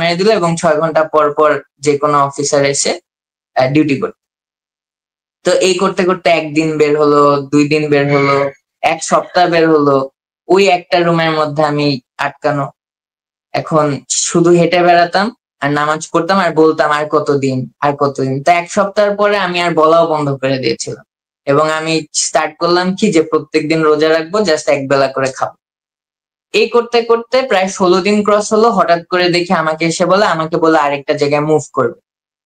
Speaker 3: মেরে দিল এবং 6 ঘন্টা পর পর যে কোনো অফিসার এসে ডিউটি করতে। তো এই করতে করতে 1 দিন বের হলো, 2 দিন বের হলো, 1 সপ্তাহ বের হলো, ওই একটা রুমের মধ্যে আমি আটকানো। এখন শুধু হেঁটে বেড়াতাম আর নামাজ পড়তাম আর বলতাম আর কতদিন। তো 1 সপ্তাহের পরে আমি আর বলাও বন্ধ করে দিয়েছিলাম এবং আমি স্টার্ট করলাম কি যে প্রত্যেকদিন রোজা রাখবো, জাস্ট 1 বেলা করে খাবো। এই করতে করতে প্রায় 16 দিন ক্রস হলো। হঠাৎ করে দেখি আমাকে বলে আরেকটা জায়গায় মুভ করবে।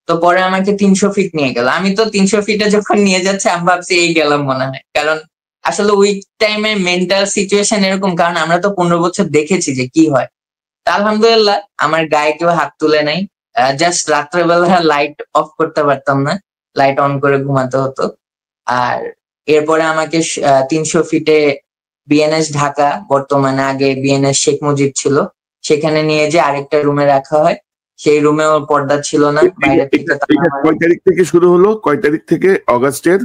Speaker 3: তো পরে আমাকে 300 ফিট নিয়ে গেল। আমি তো 300 ফিটে যখন নিয়ে যাচ্ছে আমি ভাবছি এই গেলাম মনে হয়, কারণ আসলে ওই টাইমে মেন্টাল সিচুয়েশন এরকম, কারণ আমরা তো 15 বছর দেখেছি যে কি হয়। আলহামদুলিল্লাহ আমার গায়ে কেউ হাত তুলে নাই, জাস্ট রাত্রেবেলা লাইট অফ করতে পারতাম না, লাইট অন করে ঘুমাতে হতো। আর এরপরে আমাকে 300 ফিটে বিএনএস ঢাকা, বর্তমানে আগে বিএনএস শেখ মুজিব ছিল, সেখানে নিয়ে যে আরেকটা রুমে রাখা হয়। সেই রুমেও পর্দা ছিল না, বাইরে থেকে।
Speaker 1: কয় তারিখ থেকে শুরু হলো? কয় তারিখ থেকে? অগাস্টের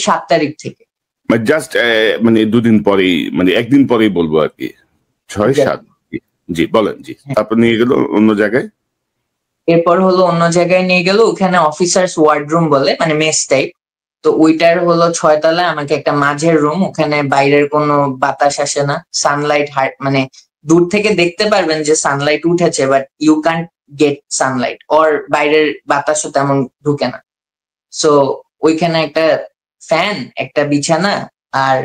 Speaker 3: 7 তারিখ থেকে।
Speaker 1: জাস্ট মানে দুদিন পরেই, মানে একদিন পরেই বলবো আর কি, 6-7। জি বলেন। জি, তারপর নিয়ে গেল অন্য জায়গায়।
Speaker 3: এরপর হলো অন্য জায়গায় নিয়ে গেল, ওখানে অফিসার্স ওয়ার্ডরুম বলে, মানে মেস টাইপ। তো ওইটার হলো 6 তলায় আমাকে একটা মাঝের রুম, ওখানে বাইরের কোনো বাতাস আসে না, সানলাইট মানে দূর থেকে দেখতে পারবেন যে সানলাইট উঠেছে, but you can't get sunlight, ওর বাইরের বাতাসও তেমন ঢুকে না। সো ওইখানে একটা ফ্যান, একটা বিছানা, আর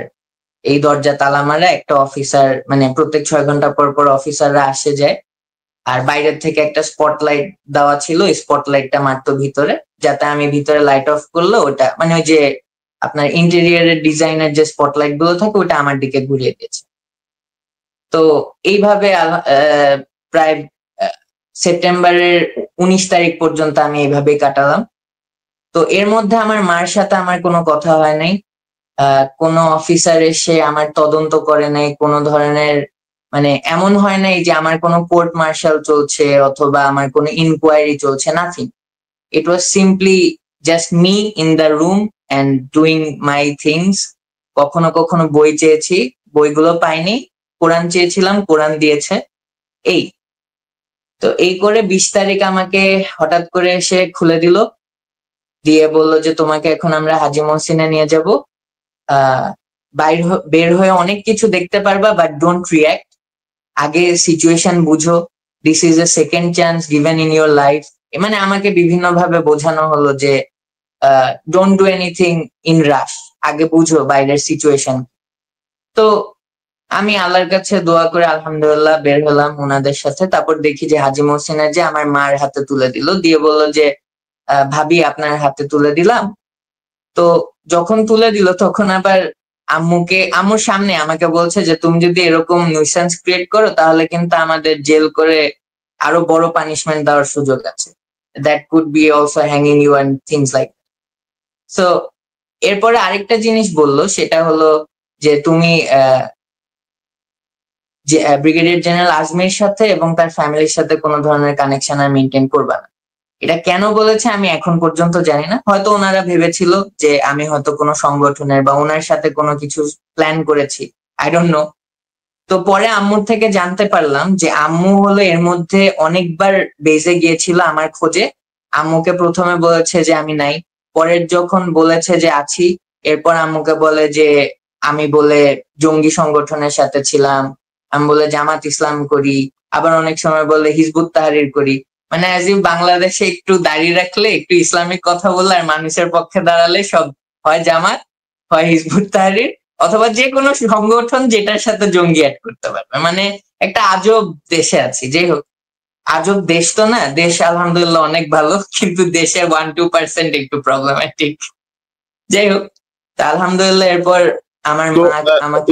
Speaker 3: এই দরজা তালা মারা একটা অফিসার, মানে প্রত্যেক 6 ঘন্টা পর পর অফিসাররা আসে যায়। আর বাইরের থেকে একটা স্পটলাইট দেওয়া ছিল, স্পটলাইটটা মারতো ভিতরে, যাতে আমি ভিতরে লাইট অফ করলে ওটা, মানে ওই যে আপনার ইন্টেরিয়রের ডিজাইনের যে স্পটলাইট গুলো থাকে, ওটা আমার দিকে ঘুরিয়ে দিয়েছে। তো এইভাবে প্রায় সেপ্টেম্বরের 19 তারিখ পর্যন্ত আমি এইভাবেই কাটালাম। তো এর মধ্যে আমার মার সাথে আমার কোনো কথা হয় নাই, কোনো অফিসার এসে আমার তদন্ত করে নাই, কোনো ধরনের, মানে এমন হয় নাই যে আমার কোনো কোর্ট মার্শাল চলছে অথবা আমার কোনো ইনকোয়ারি চলছে, nothing. It was simply just me in the room and doing my things. কখনো কখনো বই চেয়েছি, বইগুলো পাইনি, কোরআন চেয়েছিলাম, কোরআন দিয়েছে, এই। তো এই করে 20 তারিখ আমাকে হঠাৎ করে এসে খুলে দিল, দিয়ে বললো যে তোমাকে এখন আমরা হাজী মহসিনে নিয়ে যাব, বের হয়ে অনেক কিছু দেখতে পারবা, বাট ডোন্ট রিয়াক্ট, আগে সিচুয়েশন বুঝো, this is a second chance given in your life. মানে আমাকে বিভিন্ন ভাবে বোঝানো হলো যে ডোন্ট ডু এনিথিং ইন রাশ, আগে বুঝো বাইরের সিচুয়েশন। তো আমি আল্লাহর কাছে দোয়া করে আলহামদুলিল্লাহ বের হলাম ওনাদের সাথে। তারপর দেখি যে হাজী মহসিনা যে আমার মার হাতে তুলে দিল, দিয়ে বললো যে ভাবি আপনার হাতে তুলে দিলাম। তো যখন তুলে দিল তখন আবার আম্মুর সামনে আমাকে বলছে যে তুমি যদি এরকম নিউসেন্স ক্রিয়েট করো তাহলে কিন্তু আমাদের জেল করে আরো বড় পানিশমেন্ট দেওয়ার সুযোগ আছে, that could be also hanging you and things like. So এরপরে আরেকটা জিনিস বললো, সেটা হলো যে তুমি ব্রিগেডিয়ার জেনারেল আজমির সাথে এবং তার ফ্যামিলির সাথে কোনো ধরনের কানেকশন আর মেনটেন করবা না। এটা কেন বলেছে আমি এখন পর্যন্ত জানি না, হয়তো ওনারা ভেবেছিল যে আমি হয়তো কোনো সংগঠনের বা ওনার সাথে কোনো কিছু প্ল্যান করেছি, আই ডোন্ট নো। তো পরে আম্মুর থেকে জানতে পারলাম যে আম্মু হলো এর মধ্যে অনেকবার বেজে গিয়েছিল আমার খোঁজে। আম্মুকে প্রথমে বলেছে যে আমি নাই, পরের যখন বলেছে যে আছি, এরপর আম্মুকে বলে যে আমি বলে জঙ্গি সংগঠনের সাথে ছিলাম, আমি বলে জামাত ইসলাম করি, আবার অনেক সময় বলে হিজবুত তাহরির করি। মানে অ্যাজ ইফ বাংলাদেশে একটু দাঁড়িয়ে রাখলে, একটু ইসলামিক কথা বললে আর মানুষের পক্ষে দাঁড়ালে সব হয় জামাত, হয় হিজবুত তাহরির, অথবা যে কোনো সংগঠন যেটার সাথে জঙ্গি অ্যাড করতে পারবে। মানে একটা আজব দেশে আছি। যাই হোক, আজব দেশ তো না, দেশ আলহামদুলিল্লাহ অনেক ভালো, কিন্তু দেশের 1-2% একটু প্রবলেমেটিক। যাই হোক, তা আলহামদুলিল্লাহ এরপর আমার মা আমাকে,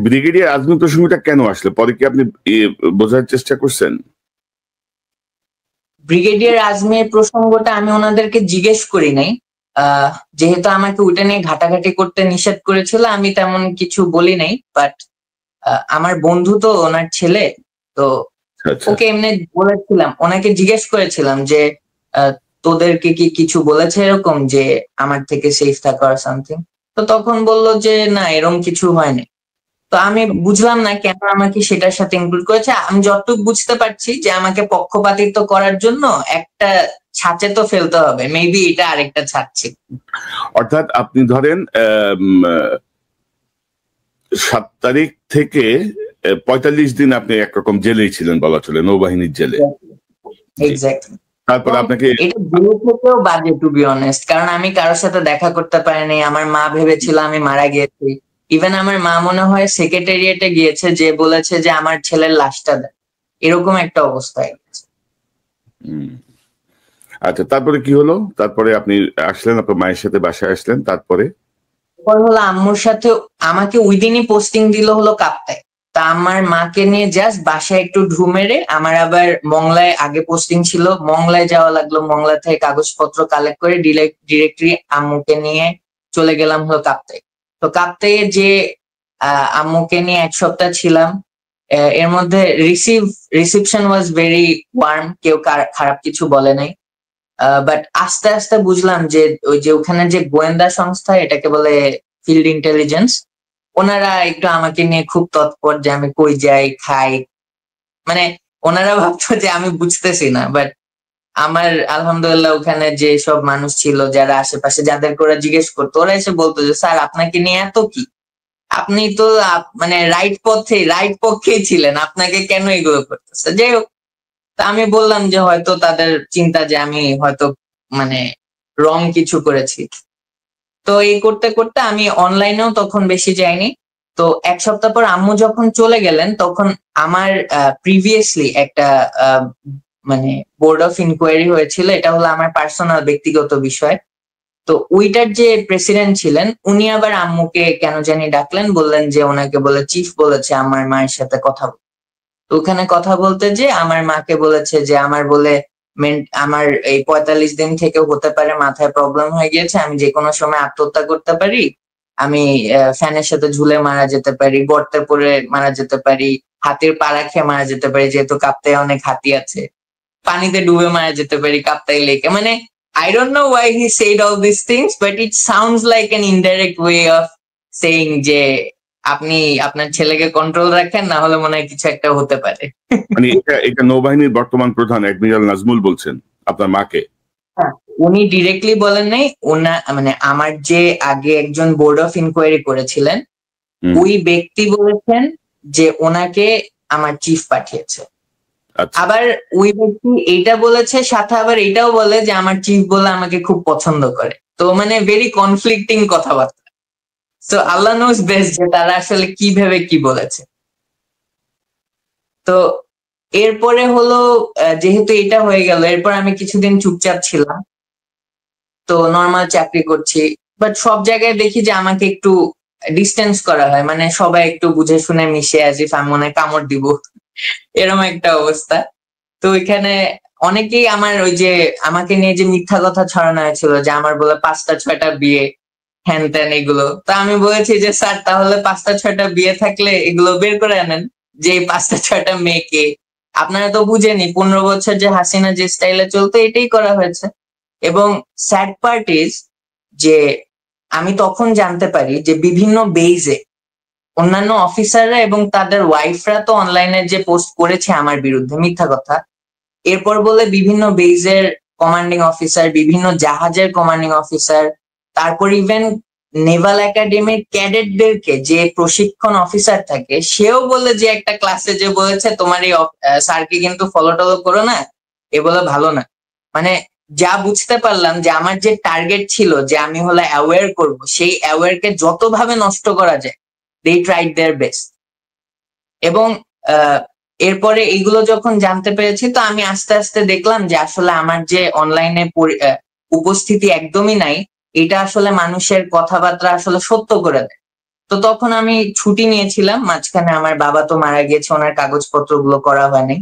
Speaker 1: ব্রিগেডিয়ার আজমির প্রসঙ্গটা কেন আসলে, পরে কি আপনি বোঝার চেষ্টা করছেন?
Speaker 3: ব্রিগেডিয়ার আজমের প্রসঙ্গটা আমি ওনাদেরকে জিজ্ঞেস করি নাই, যেহেতু আমাকে ওইটা নিয়ে ঘাটাঘাটি করতে নিষেধ করেছিল, আমি তেমন কিছু বলি নাই। বাট আমার বন্ধু তো ওনার ছেলে, তো ওকে এমনি বলেছিলাম, ওনাকে জিজ্ঞেস করেছিলাম যে তোদেরকে কি কিছু বলেছে এরকম যে আমার থেকে সেফ থাকা আর সামথিং? তো তখন বললো যে না, এরকম কিছু হয়নি। তো আমি বুঝলাম না কেন আমাকে সেটার সাথে ইনক্লুড করেছে। আমি যতটুকু বুঝতে পারছি যে আমাকে পক্ষপাতিত্ব করার জন্য একটা ছাঁচে তো ফেলতে হবে, মেবি এটা আরেকটা ছাড়ছে।
Speaker 1: অর্থাৎ আপনি ধরেন 7 তারিখ থেকে 45 দিন আপনি একরকম জেলেই ছিলেন বলা চলে, নৌবাহিনীর জেলে।
Speaker 3: এক্স্যাক্টলি।
Speaker 1: তারপর আপনাকে
Speaker 3: এটা জেল থেকেও বাজে, টু বি অনেস্ট, কারণ আমি কারোর সাথে দেখা করতে পারিনি। আমার মা ভেবেছিল আমি মারা গিয়েছি। ইভেন আমার মা মনে হয় সেক্রেটারিয়েটে গিয়েছে, যে বলেছে যে আমার ছেলের লাশটা দেয়, এরকম একটা অবস্থা হয়ে গেছে।
Speaker 1: আচ্ছা, তারপরে কি হলো? তারপরে আপনি আসলেন, আপনার মায়ের সাথে বাসায় আসলেন, তারপরে
Speaker 3: হলো আম্মুর সাথে আমাকে ওই দিনই পোস্টিং দিল হলো কাপ্তায়। তা আমার মাকে নিয়ে জাস্ট বাসায় একটু ঢু মেরে আমার আবার মংলায় আগে পোস্টিং ছিল, মংলায় যাওয়া লাগলো। মংলা থেকে কাগজপত্র কালেক্ট করে ডিরেক্টলি আম্মুকে নিয়ে চলে গেলাম হলো কাপ্তাই। তো কাপ্তাইয়ে যে আম্মুকে নিয়ে 1 সপ্তাহ ছিলাম। এর মধ্যে রিসিপশন ওয়াজ ভেরি ওয়ার্ম, কেউ খারাপ কিছু বলে নাই। বাট আস্তে আস্তে বুঝলাম যে ওই যে ওখানে যে গোয়েন্দা সংস্থা, এটাকে বলে ফিল্ড ইন্টেলিজেন্স, ওনারা একটু আমাকে নিয়ে খুব তৎপর যে আমি কই যাই খাই। মানে ওনারা ভাবতো যে আমি বুঝতেছি না, বাট আমার আলহামদুলিল্লাহ ওখানে যে সব মানুষ ছিল যারা আশেপাশে, যাদেরকে ওরা জিজ্ঞেস করতো, ওরা এসে বলতো যে স্যার আপনাকে নিয়ে এত কি, আপনি তো মানে রাইট পক্ষেই ছিলেন, আপনাকে কেন এগুলো করতেছে। যাই হোক, তা আমি বললাম যে হয়তো তাদের চিন্তা যে আমি হয়তো মানে রং কিছু করেছি। তো এই করতে করতে আমি অনলাইনেও তখন বেশি যাইনি। তো 1 সপ্তাহ পর আম্মু যখন চলে গেলেন, তখন আমার প্রিভিয়াসলি একটা মানে বোর্ড অফ ইনকোয়ারি হয়েছিল, এটা হলো আমার পার্সোনাল ব্যক্তিগত বিষয়। তো ওইটার যে প্রেসিডেন্ট ছিলেন, উনি আবার আম্মুকে কেন জানি ডাকলেন, বললেন যে ওনাকে বলে চিফ বলেছে আমার মায়ের সাথে কথা বলতে। তো ওখানে কথা বলতে যে আমার মাকে বলেছে যে আমার বলে আমার এই 45 দিন থেকে হতে পারে মাথায় প্রবলেম হয়ে গিয়েছে, আমি যে কোনো সময় আত্মহত্যা করতে পারি, আমি ফ্যানের সাথে ঝুলে মারা যেতে পারি, গর্তে পড়ে মারা যেতে পারি, হাতির পাড়া খেয়ে মারা যেতে পারি, যেহেতু কাপ্তাই অনেক হাতি আছে, পানিতে ডুবে মারা যেতে পারি কাপ্তাই লেকে। মানে I don't know why he said all these things, but it sounds like an indirect way of saying যে আপনি আপনার ছেলেকে কন্ট্রোল রাখেন, না হলে মনে হয় কিছু একটা হতে পারে।
Speaker 1: মানে এটা নৌবাহিনীর বর্তমান প্রধান অ্যাডমিরাল নাজমুল বলছেন আপনার মাকে?
Speaker 3: উনি ডিরেক্টলি বলেন নাই, মানে আমার যে আগে একজন বোর্ড অফ ইনকোয়ারি করেছিলেন, ওই ব্যক্তি বলেছেন যে ওনাকে আমার চিফ পাঠিয়েছে। আবার ওই ব্যক্তি এইটা বলেছে, সাথে আবার এটাও বলে যে আমার চিফ বলে আমাকে খুব পছন্দ করে। তো মানে ভেরি কনফ্লিক্টিং কথাবার্তা। তো আল্লাহ নোজ বেস্ট যে তারা আসলে কি ভেবে কি বলেছে। তো এরপরে হলো যেহেতু এটা হয়ে গেল, এরপর আমি কিছুদিন চুপচাপ ছিলাম। তো নর্মাল চাকরি করছি, বাট সব জায়গায় দেখি যে আমাকে একটু ডিস্টেন্স করা হয়, মানে সবাই একটু বুঝে শুনে মিশে, অ্যাজ ইফ আমি মনে হয় কামড় দিব, এরকম একটা অবস্থা। তো এখানে অনেকেই আমার ওই যে আমাকে নিয়ে যে মিথ্যা কথা ছড়ানো হয়েছিল যে আমার বলে 5টা 6টা বিয়ে, হ্যান ত্যান, এগুলো। তা আমি বলেছি যে স্যার তাহলে 5টা 6টা বিয়ে থাকলে এগুলো বের করে আনেন, যে 5টা 6টা মেয়েকে আপনারা তো বুঝেনি 15 বছর যে হাসিনা যে স্টাইলে চলতো এটাই করা হয়েছে। এবং স্যাড পার্ট ইজ যে আমি তখন জানতে পারি যে বিভিন্ন বেইজে অন্যান্য অফিসাররা এবং তাদের ওয়াইফরা তো অনলাইনে যে পোস্ট করেছে আমার বিরুদ্ধে মিথ্যা কথা, এরপর বলে বিভিন্ন বেইজের কমান্ডিং অফিসার, বিভিন্ন জাহাজের কমান্ডিং অফিসার, তারপর ইভেন নেভাল একাডেমির ক্যাডেটদেরকে যে প্রশিক্ষণ অফিসার থাকে, সেও বলে যে একটা ক্লাসে যে বলেছে তোমার এই স্যারকে কিন্তু ফলো টলো করো না, এ বলে ভালো না। মানে যা বুঝতে পারলাম যে আমার যে টার্গেট ছিল যে আমি হলো অ্যাওয়্যার করব, সেই অ্যাওয়্যারকে যতভাবে নষ্ট করা যায় দে ট্রাইড দেয়ার বেস্ট। এবং এরপরে এগুলো যখন জানতে পেরেছি, তো আমি আস্তে আস্তে দেখলাম যে আসলে আমার যে অনলাইনে উপস্থিতি একদমই নাই, এটা আসলে মানুষের কথাবার্তা আসলে সত্য করে দেয়। তো তখন আমি ছুটি নিয়েছিলাম, মাঝখানে আমার বাবা তো মারা গিয়েছে, ওনার কাগজপত্র গুলো করা হয়নি,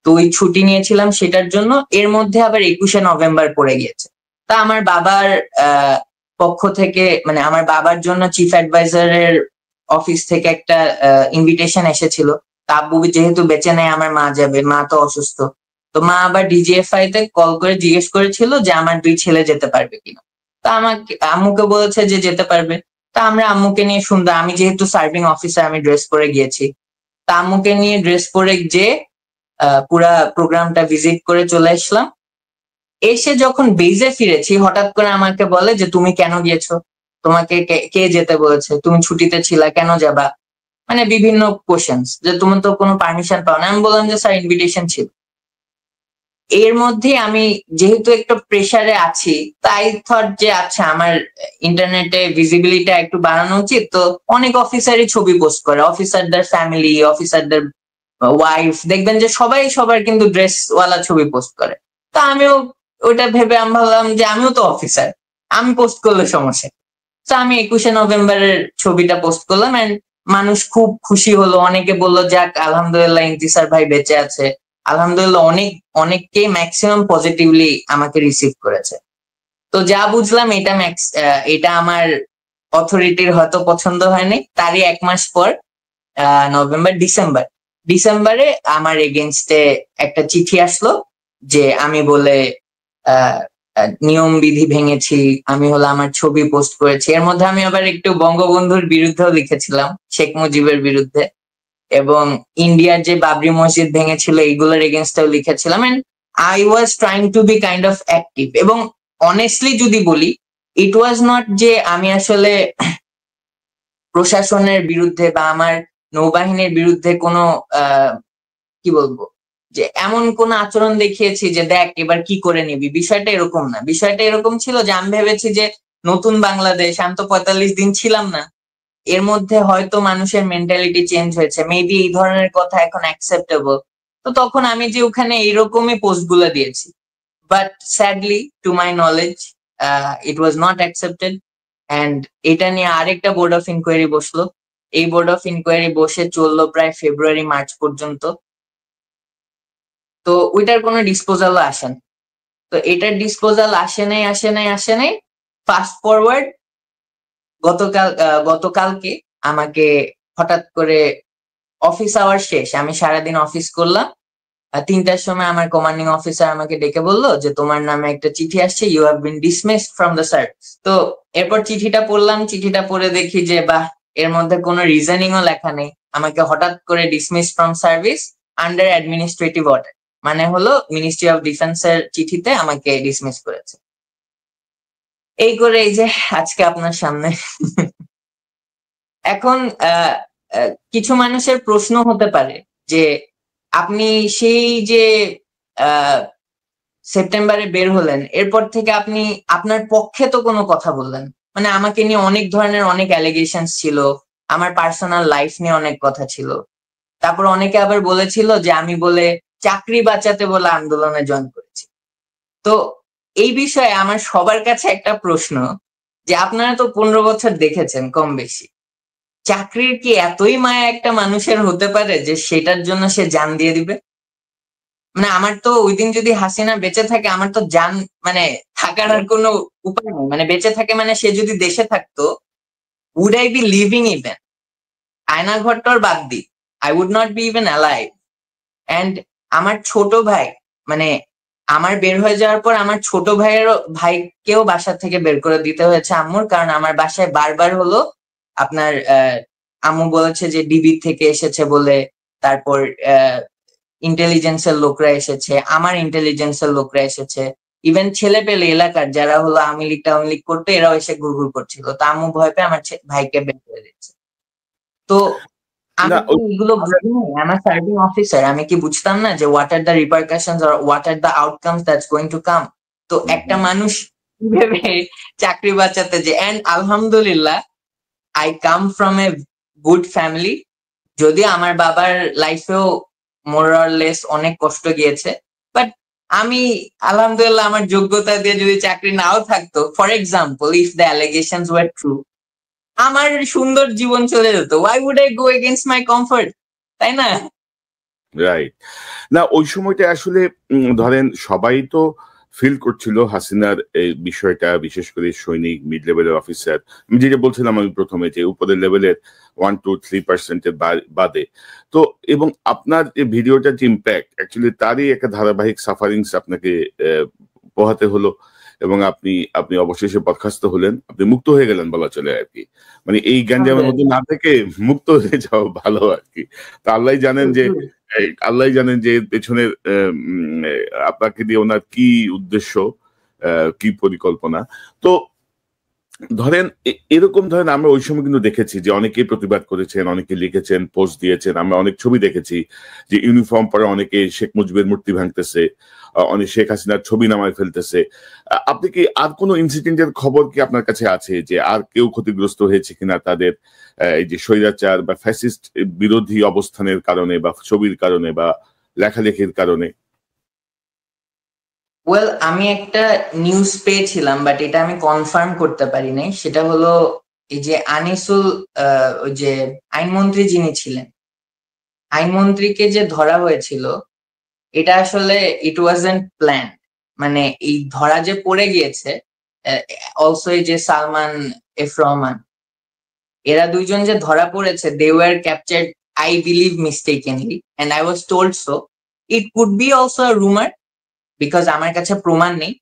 Speaker 3: তো ওই ছুটি নিয়েছিলাম সেটার জন্য। এর মধ্যে আবার 21শে নভেম্বর পড়ে গিয়েছে। তা আমার বাবার পক্ষ থেকে, মানে আমার বাবার জন্য চিফ অ্যাডভাইজারের অফিস থেকে একটা ইনভিটেশন এসেছিল। তা আব্বু যেহেতু বেঁচে নেই, আমার মা যাবে, মা তো অসুস্থ। তো মা আবার ডিজিএফআই তে কল করে জিজ্ঞেস করেছিল যে আমার 2 ছেলে যেতে পারবে কিনা। তা আমাকে আম্মুকে বলেছে যে যেতে পারবে। তা আমরা আম্মুকে নিয়ে শুনতাম, আমি যেহেতু সার্ভিং অফিসার আমি ড্রেস পরে গিয়েছি। তা আম্মুকে নিয়ে ড্রেস পরে যে পুরা প্রোগ্রামটা ভিজিট করে চলে আসলাম। এসে যখন বেজে ফিরেছি, হঠাৎ করে আমাকে বলে যে তুমি কেন গিয়েছো, তোমাকে কে যেতে বলেছে, তুমি ছুটিতে ছিলা, কেন যাবা, মানে বিভিন্ন কোশ্চেন্স, যে তুমি তো কোনো পারমিশন পাও না। আমি বললাম যে স্যার ইনভিটেশন ছিল। এর মধ্যে আমি যেহেতু একটু প্রেসারে আছি, তাই থট যে আচ্ছা আমার ইন্টারনেটে ভিজিবিলিটি একটু বাড়ানো উচিত। তো অনেক অফিসারই ছবি পোস্ট করে, অফিসারদের ফ্যামিলি, অফিসারদের ওয়াইফ, দেখবেন যে সবাই সবার কিন্তু ড্রেস ওয়ালা ছবি পোস্ট করে। তা আমিও ওইটা ভেবে আমি ভাবলাম যে আমিও তো অফিসার, আমি পোস্ট করলে সমস্যা। তো আমি 21শে নভেম্বরের ছবিটা পোস্ট করলাম, এন্ড মানুষ খুব খুশি হলো, অনেকে বললো যাক আলহামদুলিল্লাহ ইন্তিসার ভাই বেঁচে আছে, আলহামদুলিল্লাহ। অনেককেই ম্যাক্সিমাম পজিটিভলি আমাকে রিসিভ করেছে। তো যা বুঝলাম এটা আমার অথরিটির হয়তো পছন্দ হয়নি। তারই 1 মাস পর ডিসেম্বরে আমার এগেনস্টে একটা চিঠি আসলো যে আমি বলে নিয়ম বিধি ভেঙেছি, আমি হলো আমার ছবি পোস্ট করেছি। এর মধ্যে আমি আবার একটু বঙ্গবন্ধুর বিরুদ্ধেও লিখেছিলাম, শেখ মুজিবের বিরুদ্ধে, এবং ইন্ডিয়ার যে বাবরি মসজিদ ভেঙেছিল এইগুলোর এগেনস্টেও লিখেছিলাম। And I was trying to be kind of active. এবং অনেস্টলি যদি বলি, ইট ওয়াজ নট যে আমি আসলে প্রশাসনের বিরুদ্ধে বা আমার নৌবাহিনীর বিরুদ্ধে কোনো কি বলবো যে এমন কোন আচরণ দেখিয়েছি যে দেখ এবার কি করে নিবি, বিষয়টা এরকম না। বিষয়টা এরকম ছিল যে আমি ভেবেছি যে নতুন বাংলাদেশ, আমি তো 45 দিন ছিলাম না, এর মধ্যে হয়তো মানুষের মেন্টালিটি চেঞ্জ হয়েছে, মেবি এই ধরনের কথা এখন অ্যাকসেপ্টেবল। তো তখন আমি যে ওখানে এইরকমই পোস্ট গুলো দিয়েছি, but sadly to my knowledge it was not accepted. And এটা নিয়ে আরেকটা বোর্ড অফ ইনকোয়ারি বসলো। এই বোর্ড অফ ইনকোয়ারি বসে চললো প্রায় ফেব্রুয়ারি মার্চ পর্যন্ত। তো ওইটার কোনো ডিসপোজালও আসেন। তো এটার ডিসপোজাল আসে নাই। ফাস্ট ফরওয়ার্ড গতকালকে আমাকে হঠাৎ করে অফিস আওয়ার শেষ, আমি সারাদিন অফিস করলাম, 3টার সময় আমার কমান্ডিং অফিসার আমাকে ডেকে বললো যে তোমার নামে একটা চিঠি আসছে, you have been dismissed from the service. তো এরপর চিঠিটা পড়লাম, চিঠিটা পড়ে দেখি যে বাহ, এর মধ্যে কোনো রিজনিংও লেখা নেই। আমাকে হঠাৎ করে dismiss from service under administrative order, মানে হলো মিনিস্ট্রি অফ ডিফেন্সের চিঠিতে আমাকে ডিসমিস করেছে। এই করে এই যে আজকে আপনার সামনে। এখন কিছু মানুষের প্রশ্ন হতে পারে যে আপনি সেই যে সেপ্টেম্বরে বের হলেন, এরপর থেকে আপনি আপনার পক্ষে তো কোনো কথা বললেন, মানে আমাকে নিয়ে অনেক ধরনের অনেক অ্যালিগেশন ছিল, আমার পার্সোনাল লাইফ নিয়ে অনেক কথা ছিল। তারপর অনেকে আবার বলেছিল যে আমি বলে চাকরি বাঁচাতে বলে আন্দোলনে জয়েন করেছি। তো এই বিষয়ে আমার সবার কাছে একটা প্রশ্ন যে আপনারা তো 15 বছর দেখেছেন কম বেশি, চাকরির কি এতই মায়া একটা মানুষের হতে পারে যে সেটার জন্য সে জান দিয়ে দিবে? মানে আমার তো ওই দিন যদি হাসিনা বেঁচে থাকে, আমার তো জান মানে থাকার আর কোনো উপায় নেই। মানে বেঁচে থাকে মানে সে যদি দেশে থাকতো, would I be living even? আয়না ঘরটার বাদ দি, I would not be even alive. And আমার ছোট ভাই, মানে আমার বের হয়ে যাওয়ার পর আমার ছোট ভাইকেও বাসা থেকে বের করে দিতে হয়েছে আম্মুর, কারণ আমার বাসায় বারবার হলো আপনার আম্মু বলেছে যে ডিবি থেকে এসেছে বলে, তারপর ইন্টেলিজেন্সের লোকরা এসেছে, আমার ইন্টেলিজেন্সের লোকরা এসেছে, ইভেন ছেলে পেলে এলাকার যারা হলো আওয়ামী লীগ করতো এরাও এসে ঘুরঘুর করছিল। তো আম্মু ভয় পেয়ে আমার ভাইকে বের করে দিচ্ছে। তো আমি কি এগুলো বুঝিনি? আমার সার্ভিং অফিসার, আমি কি বুঝতাম না যে what are the repercussions or what are the outcomes that's going to come? তো একটা মানুষ কিভাবে চাকরি বাঁচাতে যে, এন্ড আলহামদুলিল্লাহ I come from a good family. যদিও আমার বাবার লাইফেও মোর অর লেস অনেক কষ্ট গিয়েছে, বাট আমি আলহামদুলিল্লাহ আমার যোগ্যতা দিয়ে যদি চাকরি নাও থাকতো, for example if the allegations were true, আমার সুন্দর জীবন চলে যেত। Why would I go against my comfort, তাই না?
Speaker 1: রাইট। না ওই সময়টা আসলে ধরেন সবাই তো ফিল করছিল হাসিনার এই বিষয়টা, বিশেষ করে সৈনিক, মিড লেভেলের অফিসার, আমি যেটা বলছিলাম আমি প্রথমে যে উপরের লেভেলের 1-2-3% বাদে। তো এবং আপনার যে ভিডিওটার যে ইম্প্যাক্ট, অ্যাকচুয়ালি তারই একটা ধারাবাহিক সাফারিংস আপনাকে পোহাতে হলো, এবং আপনি অবশেষে বরখাস্ত হলেন, আপনি মুক্ত হয়ে গেলেন বলা চলে আর কি। মানে এই গ্যাঞ্জামের মধ্যে না থেকে মুক্ত হয়ে যাওয়া ভালো আর কি। তা আল্লাহ জানেন যে পেছনের আপনাকে দিয়ে ওনার কি উদ্দেশ্য, কি পরিকল্পনা। তো ধরেন এরকম ধরেন আমরা ওই সময় কিন্তু দেখেছি যে অনেকেই প্রতিবাদ করেছেন, অনেকে লিখেছেন, পোস্ট দিয়েছেন, আমরা অনেক ছবি দেখেছি যে ইউনিফর্ম পরে অনেকে শেখ মুজিবের মূর্তি ভাঙতেছে, অনেক শেখ হাসিনার ছবি নামায় ফেলতেছে। আপনি কি আর কোনো ইনসিডেন্টের খবর কি আপনার কাছে আছে যে আর কেউ ক্ষতিগ্রস্ত হয়েছে কিনা তাদের এই যে স্বৈরাচার বা ফ্যাসিস্ট বিরোধী অবস্থানের কারণে বা ছবির কারণে বা লেখালেখির কারণে?
Speaker 3: ওয়েল, আমি একটা নিউজ পেয়েছিলাম, বাট এটা আমি কনফার্ম করতে পারি নাই। সেটা হলো এই যে আনিসুল ওই যে আইনমন্ত্রী যিনি ছিলেন, আইনমন্ত্রীকে যে ধরা হয়েছিল, এটা আসলে ইট ওয়াজন্ট প্ল্যান। মানে এই ধরা যে পড়ে গিয়েছে, অলসো এই যে সালমান এফ রহমান, এরা দুইজন যে ধরা পড়েছে, they were captured I believe mistakenly, and I was told so. It could be also a rumour, because আমার কাছে প্রমাণ নেই,